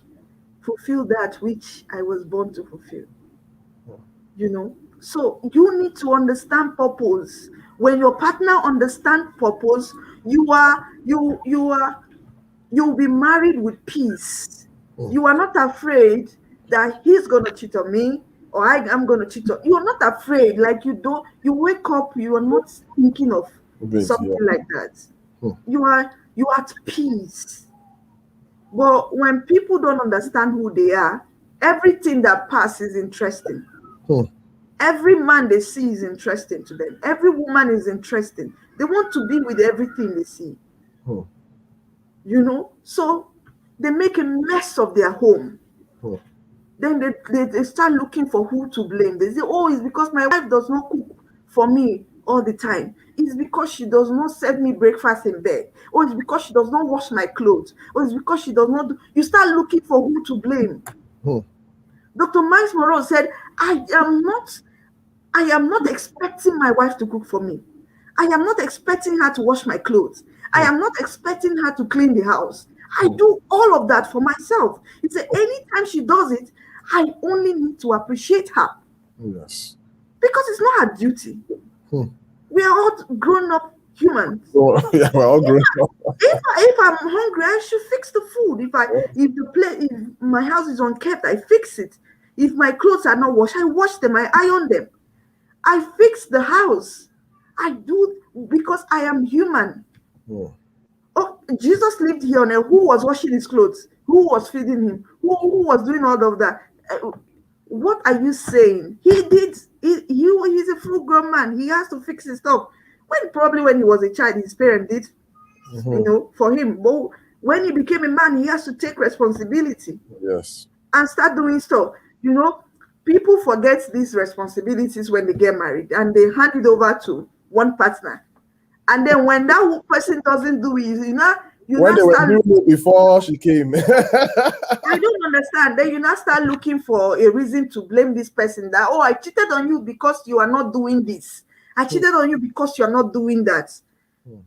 fulfill that which I was born to fulfill? So you need to understand purpose. When your partner understands purpose, you'll be married with peace. Hmm. You are not afraid that he's gonna cheat on me, or I am gonna cheat on you. Are not afraid. Like, you wake up, you are not thinking of Great. Yeah. something like that. Hmm. You are at peace. But when people don't understand who they are, everything that passes is interesting. Hmm. Every man they see is interesting to them. Every woman is interesting. They want to be with everything they see. Hmm. So they make a mess of their home. Hmm. Then they start looking for who to blame. They say, oh, it's because my wife does not cook for me all the time. It's because she does not serve me breakfast in bed. Or it's because she does not wash my clothes. Or it's because she does not do. You start looking for who to blame. Hmm. Dr. Miles Moreau said, I am not expecting my wife to cook for me. I am not expecting her to wash my clothes. I Hmm. am not expecting her to clean the house. I Hmm. do all of that for myself. He said, anytime she does it, I only need to appreciate her, Yes. because it's not her duty. Hmm. We are all grown up humans. So, yeah, we're all grown up. If I'm hungry, I should fix the food. If my house is unkept, I fix it. If my clothes are not washed, I wash them, I iron them. I fix the house. I do, because I am human. Hmm. Oh, Jesus lived here on earth. Who was washing his clothes? Who was feeding him? Who was doing all of that? What are you saying? He did. He's a full grown man. He has to fix his stuff. When he was a child, his parents did, Mhm. for him. But when he became a man, he has to take responsibility Yes. and start doing stuff. You know, People forget these responsibilities when they get married, and they hand it over to one partner. And then when that person doesn't do it, you When now they were start. doing it before she came. I don't understand. Then you now start looking for a reason to blame this person, that, oh, I cheated on you because you are not doing this. I cheated on you because you are not doing that. Hmm.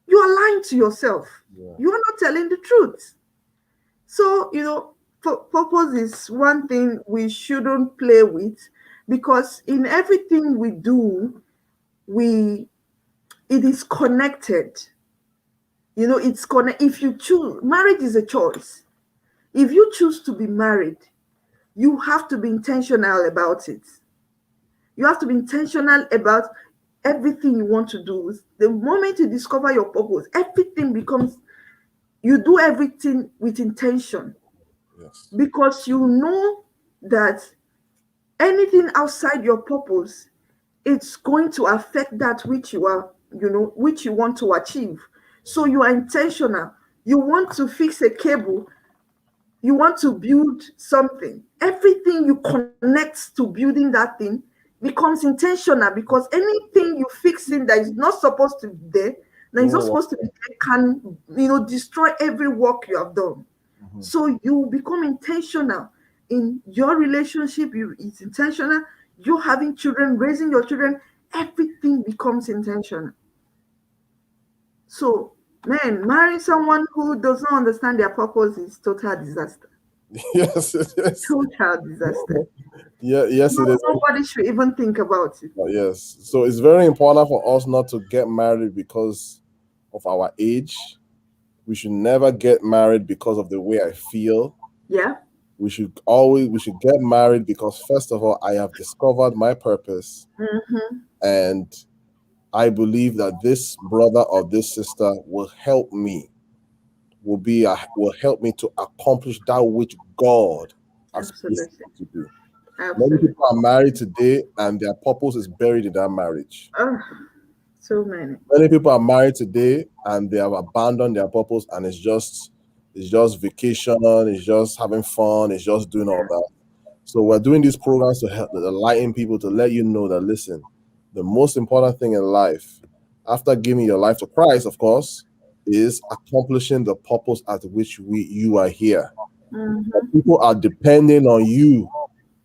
You are lying to yourself. Yeah. You are not telling the truth. So, purpose is one thing we shouldn't play with, because in everything we do, we it is connected. It's connect. If you choose, marriage is a choice. If you choose to be married, you have to be intentional about it. You have to be intentional about everything you want to do. The moment you discover your purpose, everything becomes, you do everything with intention, Yes. because you know that anything outside your purpose, it's going to affect that which which you want to achieve. So you are intentional. You want to fix a cable, you want to build something. Everything you connect to building that thing becomes intentional, because anything you fix in that is not supposed to be there, that is not No. supposed to be there, can destroy every work you have done. Mhm. So you become intentional in your relationship. It's intentional. You having children, raising your children, everything becomes intentional. So, man, marrying someone who does not understand their purpose is total disaster. Yes, yes, Total disaster. yeah, yes, it No, is. nobody should even think about it. Yes, so it's very important for us not to get married because of our age. We should never get married because of the way I feel. Yeah. We should get married because first of all, I have discovered my purpose, Mm-hmm. and I believe that this brother or this sister will help me, will help me to accomplish that which God has placed Absolutely. me to do. Many Absolutely. people are married today and their purpose is buried in that marriage. Oh, so many. Many people are married today and they have abandoned their purpose, and it's just vacation, it's just having fun, it's just doing all Yeah. that. So we're doing these programs to help to enlighten people, to let you know that listen, the most important thing in life, after giving your life to Christ, of course, is accomplishing the purpose at which you are here. Mm-hmm. People are depending on you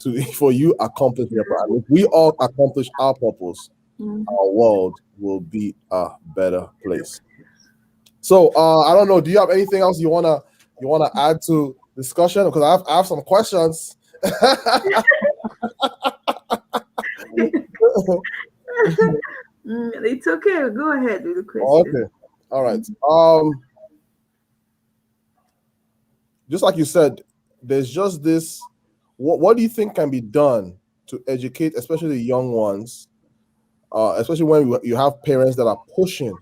to for you accomplish your purpose. And if we all accomplish our purpose, Mm-hmm. our world will be a better place. So I don't know. Do you have anything else you wanna add to discussion? Because I have some questions. It's okay. Go ahead with the question. Okay. All right. Just like you said, there's just this. What do you think can be done to educate, especially the young ones, especially when you have parents that are pushing?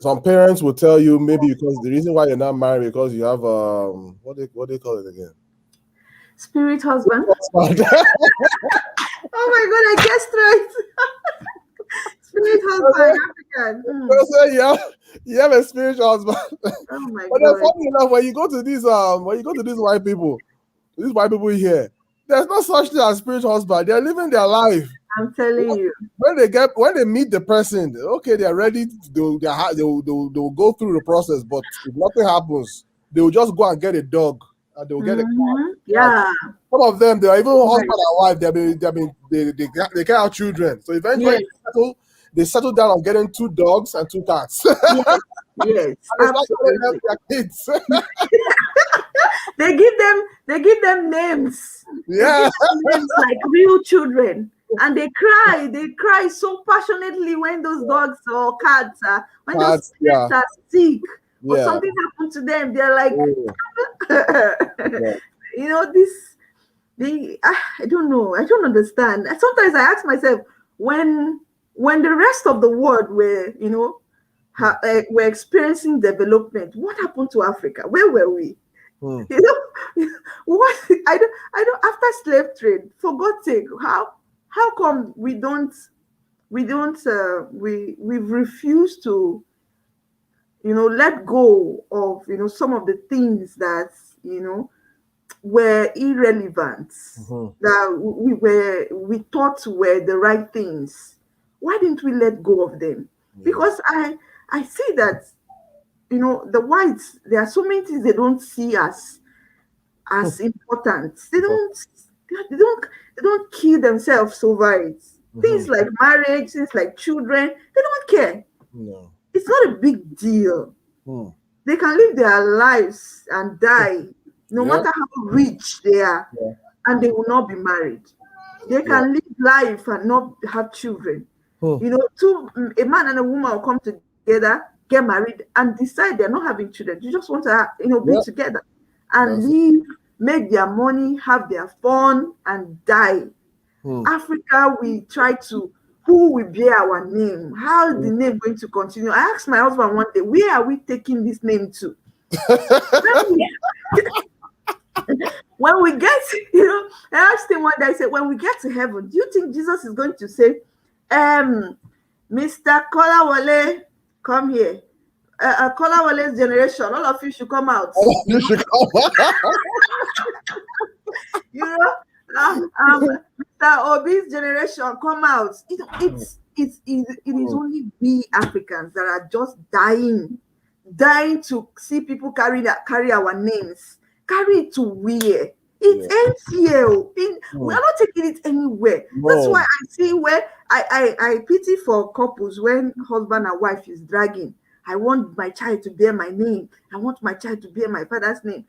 Some parents will tell you maybe because the reason why you're not married because you have what they call it again? Spirit husband. Oh my God, I guessed right. Spirit husband, African. You have a spiritual husband. Oh my But then God. funny enough, when you go to these white people here, there's no such thing as spiritual husband. They're living their life. I'm telling you. When they meet the person, okay, they're ready. They'll go through the process, but if nothing happens, they will just go and get a dog and they will get a cat. Mm-hmm. And Yeah. some of them, they are even husband Right. and wife. They get out children. So eventually, Yes. they settle down on getting 2 dogs and 2 cats. And Yes. Yes. it's not telling them Absolutely. their kids. They give them names. They give Yeah, them names like real children. And they cry. They cry so passionately when those dogs or cats are when those cats. Yeah, pets are sick or yeah. something happened to them. They're like, Oh, yeah. this I don't know. I don't understand. Sometimes I ask myself when the rest of the world were, were experiencing development, what happened to Africa? Where were we? Hmm. You know, what I don't after slave trade, for God's sake, how come we've refused to, let go of, some of the things that, were irrelevant, Mhm. that we thought were the right things. Why didn't we let go of them? Yes. Because I see that, the whites, there are so many things they don't see as important. They don't kill themselves over it. Mhm. Things like marriage, things like children, they don't care. No. It's not a big deal. Hmm. They can live their lives and die, no Yeah. matter how rich they are, Yeah. and they will not be married. They Yeah. can live life and not have children. Hmm. A man and a woman will come together, get married, and decide they're not having children. You just want to, be Yeah. together and That's it. live, make their money, have their fun, and die. Hmm. Africa, we try to, who will bear our name? How is Hmm. the name going to continue? I asked my husband one day, where are we taking this name to? When we, when we get, I asked him one day, I said, when we get to heaven, do you think Jesus is going to say, Mr. Kolawole, come here. Kolawale's generation, all of you should come out. You should come. You know, Mr. Obi's generation come out. It is only we Africans that are just dying to see people carry our names, carry it to where Yeah. it ends here. We Hmm. are not taking it anywhere. That's why No. I see where I pity for couples when husband and wife is dragging. I want my child to bear my name. I want my child to bear my father's name.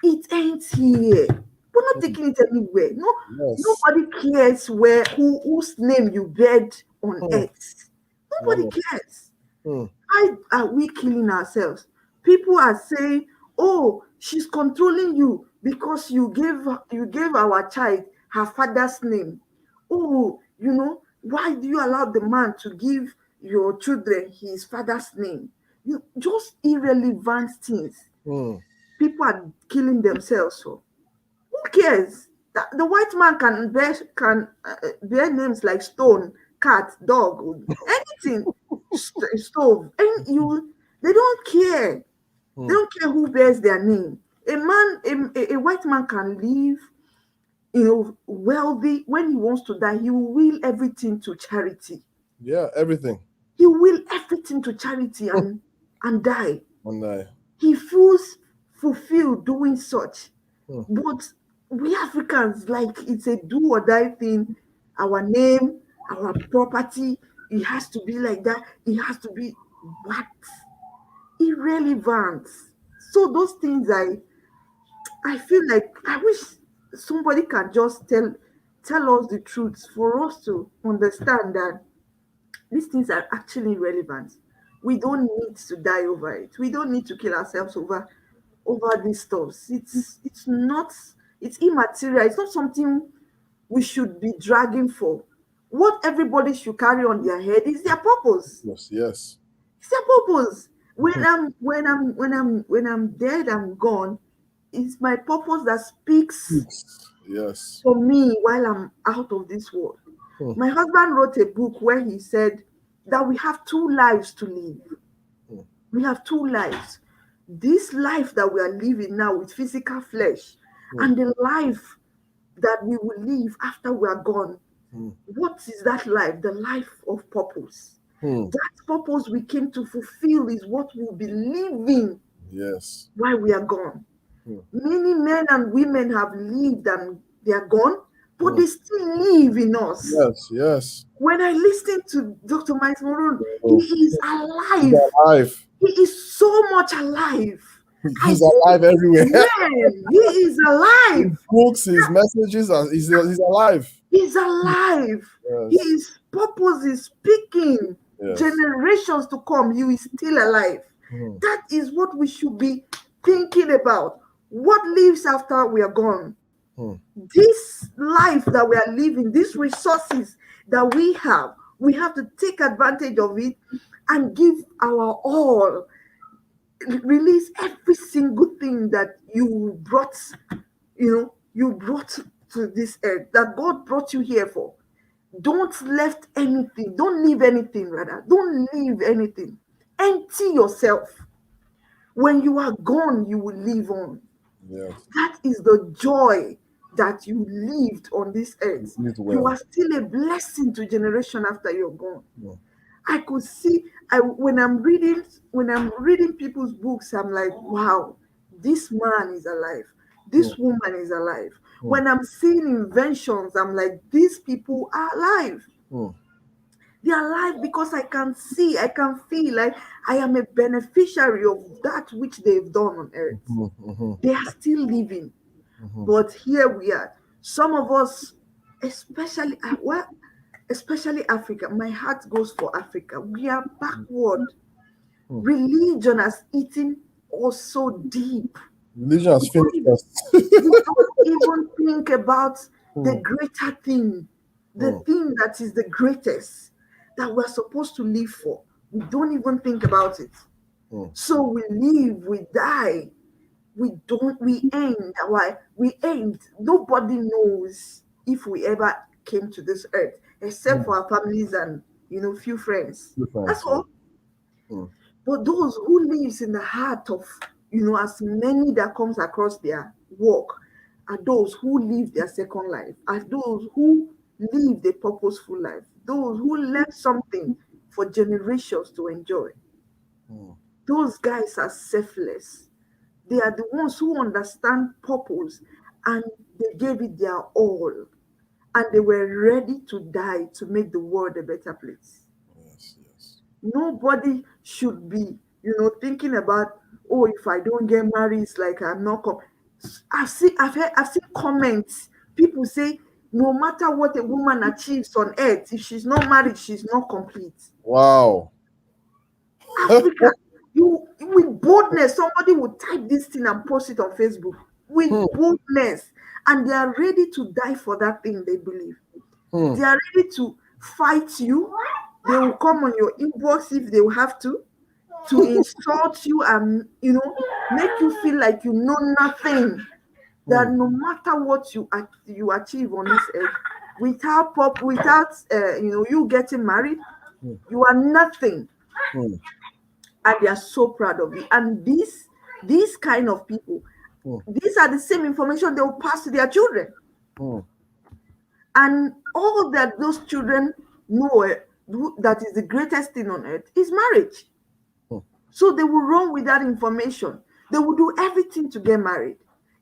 It ends here. We're not Mm. taking it anywhere. No, Yes. nobody cares whose name you bear on Mm. earth. No, Nobody no. cares. Mm. Why are we killing ourselves? People are saying, "Oh, she's controlling you because you gave our child her father's name." Oh, why do you allow the man to give your children his father's name? You just irrelevant things. Mm. People are killing themselves for. Who cares? The white man can bear names like stone, cat, dog, anything, stove, and they don't care. They Mm. don't care who bears their name. A white man can live, wealthy. When he wants to die, he will will everything to charity. Yeah, everything. He will everything to charity and die. And He feels fulfilled doing such. mm. But we Africans, like, it's a do or die thing. Our name, our property, it has to be like that. It has to be what? Irrelevant. So those things, I feel like I wish somebody can just tell us the truth for us to understand that these things are actually relevant. We don't need to die over it. We don't need to kill ourselves over these stuffs. It's not, it's immaterial. It's not something we should be dragging for. What everybody should carry on their head is their purpose. Yes, yes. It's their purpose. When Mhm. I'm dead, I'm gone. It's my purpose that speaks Yes. for me while I'm out of this world. Mm. My husband wrote a book where he said that we have two lives to live. Mm. We have two lives. This life that we are living now with physical flesh, Mm. and the life that we will live after we are gone. Mm. What is that life? The life of purpose. Mm. That purpose we came to fulfill is what we'll be living Yes. while we are gone. Mm. Many men and women have lived and they are gone, but Mm. they still live in us. Yes, yes. When I listen to Dr. Mike Moron, he Oh, is he's alive. alive. He is so much alive. I He's see, alive everywhere. man, he is alive. His books, his messages, he's alive. He's alive. Yes. His purpose is speaking. Yes. Generations to come, he is still alive. Mm. That is what we should be thinking about. What lives after we are gone? Mm. This life that we are living, these resources that we have to take advantage of it and give our all. Release every single thing that you brought to this earth, that God brought you here for. Don't left anything, don't leave anything, rather. Don't leave anything. Empty yourself. When you are gone, you will live on. Yes. That is the joy that you lived on this earth. He's You well. are still a blessing to generation after you're gone. Mm. I could see, when I'm reading people's books, I'm like, wow, this man is alive. Mm. This woman is alive. Mm. When I'm seeing inventions, I'm like, these people are alive. Mm. They are alive because I can see, I can feel like I am a beneficiary of that which they've done on earth. Mhm, mhm, They are still living. mhm. But here we are. Some of us, especially Africa, my heart goes for Africa. We are backward. Mm. Religion has eaten us so deep. Religion has We don't finished even, us. we don't even think about the Mm. greater thing, the Mm. thing that is the greatest that we're supposed to live for. We don't even think about it. Mm. So we live, we die, we end. Nobody knows if we ever came to this earth except Mm. for our families and few friends. That's Difference, yeah. all. Mm. But those who lives in the heart of, as many that comes across their walk, are those who live their second life, are those who live a purposeful life, those who left something for generations to enjoy. Mm. Those guys are selfless. They are the ones who understand purpose, and they gave it their all, and they were ready to die to make the world a better place. Yes, yes. Nobody should be thinking about, oh, if I don't get married, it's like I'm not. I've seen comments. People say, no matter what a woman achieves on earth, if she's not married, she's not complete. Wow. Africa, you with boldness, somebody would type this thing and post it on Facebook with Hmm, boldness, and they are ready to die for that thing they believe. hmm, They are ready to fight you. They will come on your inbox if they will have to insult you and make you feel like you know nothing. That hmm, no matter what you achieve on this earth, without you getting married, hmm, you are nothing. hmm, And they are so proud of you. And these kind of people, hmm, these are the same information they will pass to their children. hmm, And all that those children know, that is the greatest thing on earth is marriage. hmm, So they will run with that information. They will do everything to get married.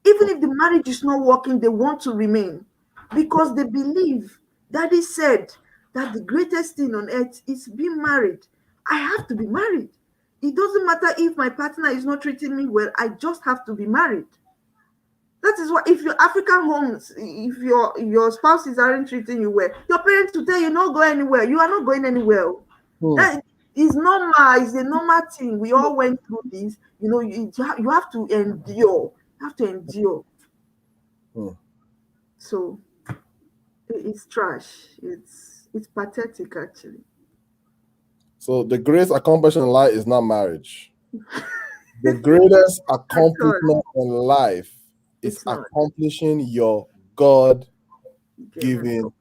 Even if the marriage is not working, they want to remain because they believe, Daddy said that the greatest thing on earth is being married. I have to be married. It doesn't matter if my partner is not treating me well, I just have to be married. That is why, if your African homes, if your spouses aren't treating you well, your parents will tell you not go anywhere. You are not going anywhere. hmm, That is normal. It's a normal thing. We all went through this. You have to endure. You have to endure. hmm. So it's trash. It's pathetic, actually. So the greatest accomplishment in life is not marriage. The greatest At all, accomplishment in life is it's not. accomplishing your God Given. given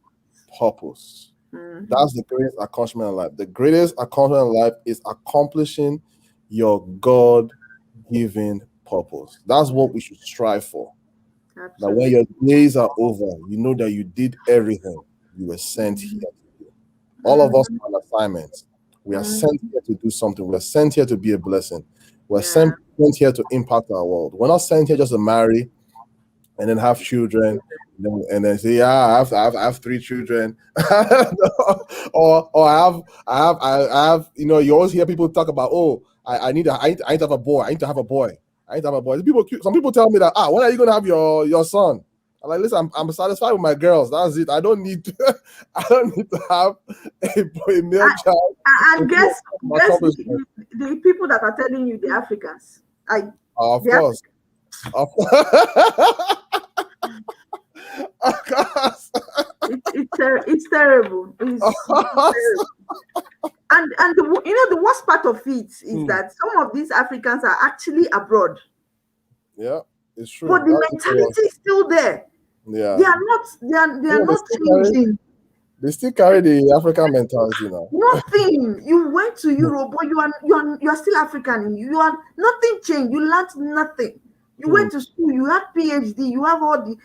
purpose. Mm-hmm. That's the greatest accomplishment in life. The greatest accomplishment in life is accomplishing your God given purpose. That's what we should strive for. That when Absolutely. your days are over, you know that you did everything you were sent here Mm-hmm. to do. All of us are on assignments. We are sent Mm-hmm. here to do something. We're sent here to be a blessing. We're Yeah. sent here to impact our world. We're not sent here just to marry and then have children, and then say, "Yeah, I have 3 children," or I have. You always hear people talk about, "Oh, I need to have a boy. I need to have a boy. I need to have a boy." Some people tell me that, when are you gonna have your son? I'm like, listen, I'm satisfied with my girls. That's it. I don't need to. I don't need to have a male child to And feel guess accomplishment. the people that are telling you, the Africans. Of The course, of of course. It's terrible. Of It's course. terrible. And the worst part of it is Hmm. that some of these Africans are actually abroad, Yeah, it's true. but the mentality is still there. They Yeah. are not. They are Yeah, they not still carry changing. they still carry the African mentality now. Nothing. You went to Hmm, Europe, but you are still African. You are nothing changed. You learned nothing. You hmm, went to school. You had PhD. You have all the.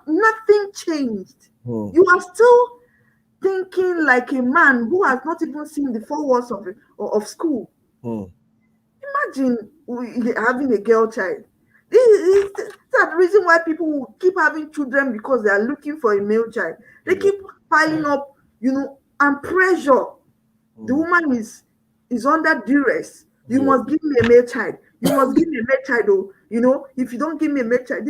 Nothing changed. hmm, You are still thinking like a man who has not even seen the 4 walls of school. hmm. Imagine having a girl child. That's the reason why people will keep having children, because they are looking for a male child. They Yeah. keep piling up, and pressure. The Hmm, woman is under duress. You yeah. must give me a male child. You must give me a male child. Oh, if you don't give me a male child,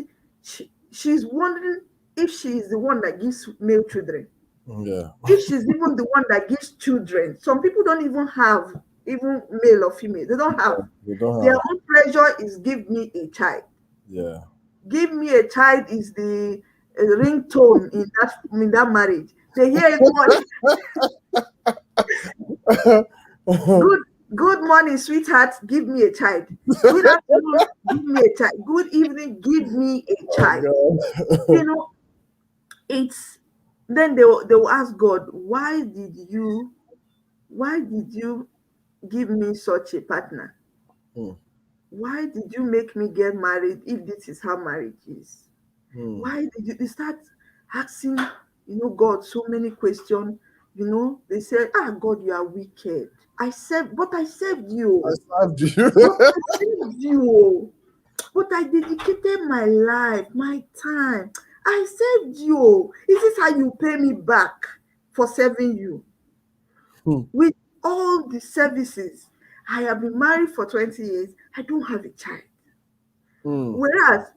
she's wondering if she is the one that gives male children. Yeah. If she's even the one that gives children. Some people don't even have even male or female. They don't have. They don't Their have. own pressure is give me a child. Yeah. Give me a child is the ringtone in that marriage. They hear it more. Good good morning, sweetheart. Give me a child. Good afternoon. Give me a child. Good evening. Give me a Oh child. God. You know, it's then they will ask God, why did you give me such a partner? Hmm, Why did you make me get married if this is how marriage is? hmm. Why did you start asking, God so many questions? They say, God, you are wicked. I saved I you. served you. But I saved you. But I dedicated my life, my time. I saved you. Is this how you pay me back for saving you? Hmm, With all the services, I have been married for 20 years. I don't have a child. Mm. Whereas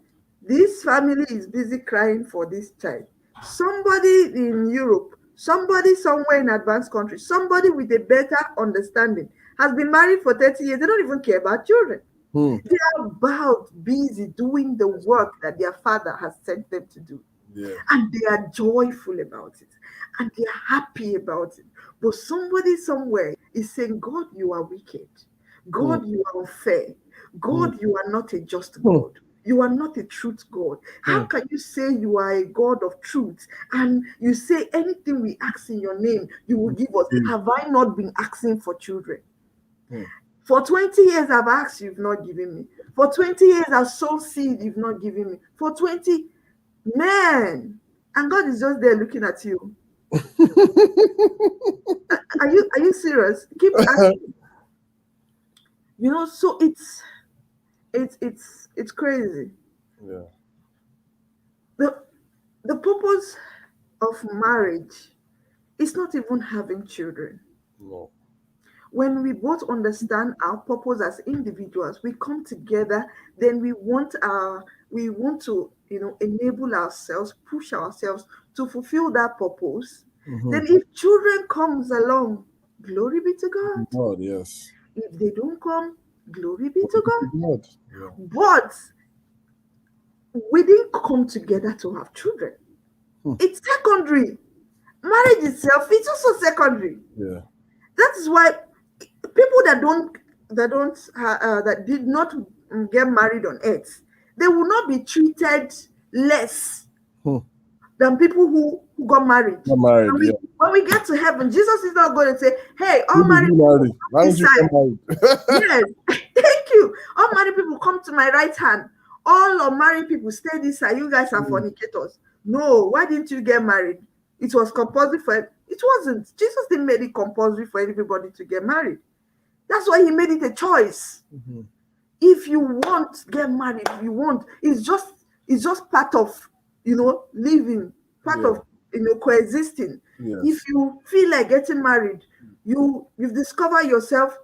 this family is busy crying for this child. Somebody in Europe, somebody somewhere in advanced countries, somebody with a better understanding has been married for 30 years. They don't even care about children. Mm. They are about busy doing the work that their father has sent them to do. Yeah. And they are joyful about it. And they are happy about it. But somebody somewhere is saying, God, you are wicked. Mm. God, you are unfair. Mm. God, you are not a just Mm. God. You are not a truth God. How Mm. can you say you are a God of truth and you say anything we ask in your name, you will give us? Mm. Have I not been asking for children? Mm. For 20 years, I've asked, you've not given me. For 20 years, I've sown seed, you've not given me. For 20, man, and God is just there looking at you. Are you serious? Keep asking. So it's crazy. Yeah. The the purpose of marriage is not even having children. No. When we both understand our purpose as individuals, we come together, then we want to enable ourselves, push ourselves to fulfill that purpose. Mm-hmm. Then if children comes along, glory be to God. God, yes. If they don't come, glory be to God. God. Yeah. But we didn't come together to have children. Hmm. It's secondary. Marriage itself is also secondary. Yeah. That is why people that did not get married on earth, they will not be treated less Hmm. than people who got married. Not married. And Yeah. when we get to heaven, Jesus is not going to say, "Hey, Who all did married you people, marry? come Why this didn't you side." get married? Yes, thank you. All married people, come to my right hand. All unmarried people, stay this side. You guys are Mm. fornicators. No, why didn't you get married? It was compulsory for it wasn't. Jesus didn't make it compulsory for everybody to get married. That's why he made it a choice. Mhm. If you want, get married. If you want, it's just part of living, part Yeah. of coexisting. If Yes. you feel like getting married, you've discovered yourself,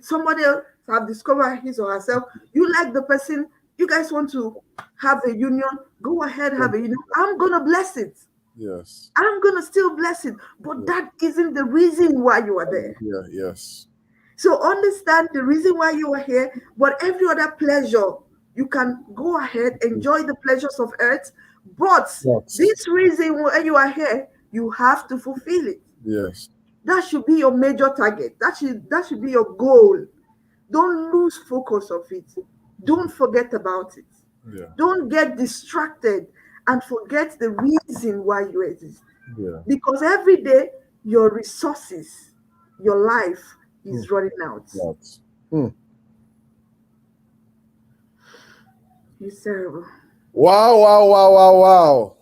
somebody else have discovered his or herself, you like the person, you guys want to have a union, go ahead, have a union. I'm gonna bless it. Yes. I'm gonna still bless it, but Yeah. that isn't the reason why you are there. Yeah. Yes. So understand the reason why you are here, but every other pleasure, you can go ahead, enjoy the pleasures of earth. But Yes. this reason why you are here, you have to fulfill it. Yes. That should be your major target. That should be your goal. Don't lose focus of it. Don't forget about it. Yeah. Don't get distracted and forget the reason why you exist. Yeah. Because every day your resources, your life Hmm. is running out. Lots. Hmm. It's terrible. Wow. Wow. Wow. Wow. Wow.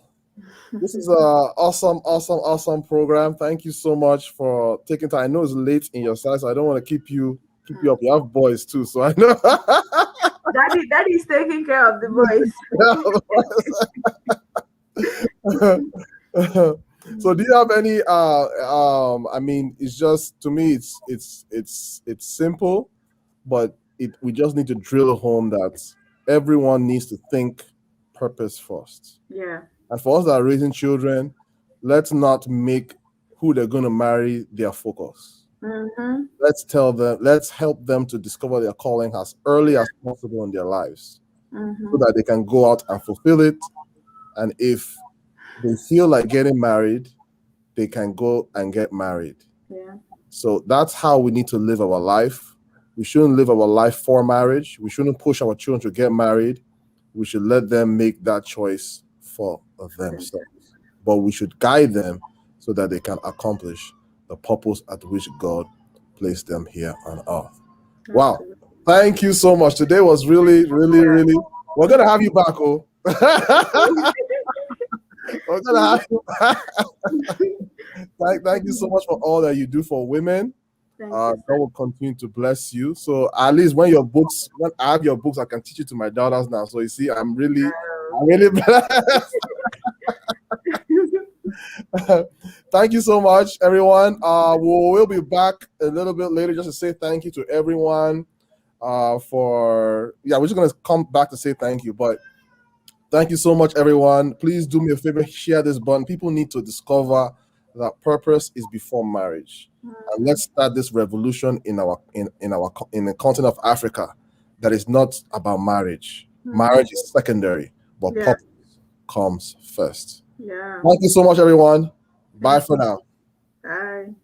This is a awesome, awesome, awesome program. Thank you so much for taking time. I know it's late in your side, so I don't want to keep you up. You have boys too, so I know. Daddy's taking care of the boys. So do you have any I mean, it's just, to me, it's simple, but we just need to drill home that everyone needs to think purpose first. Yeah. And for us that are raising children, let's not make who they're going to marry their focus. Mm-hmm. Let's help them to discover their calling as early as possible in their lives, so Mm-hmm. that they can go out and fulfill it. And if they feel like getting married, they can go and get married. Yeah. So that's how we need to live our life. We shouldn't live our life for marriage. We shouldn't push our children to get married. We should let them make that choice for themselves. But we should guide them so that they can accomplish the purpose at which God placed them here on earth. Wow. Thank you so much. Today was really, really, really. We're going to have you back, oh. We're going to have you back. Thank you so much for all that you do for women. God will continue to bless you. So at least when I have your books, I can teach it to my daughters now. So you see, I'm really blessed. Thank you so much, everyone. We'll be back a little bit later just to say thank you to everyone. We're just gonna come back to say thank you, but thank you so much, everyone. Please do me a favor, share this button. People need to discover that purpose is before marriage, and let's start this revolution in the continent of Africa. That is not about marriage. Marriage is secondary, but Yeah. purpose comes first. Yeah. Thank you so much, everyone. Bye for now. Bye.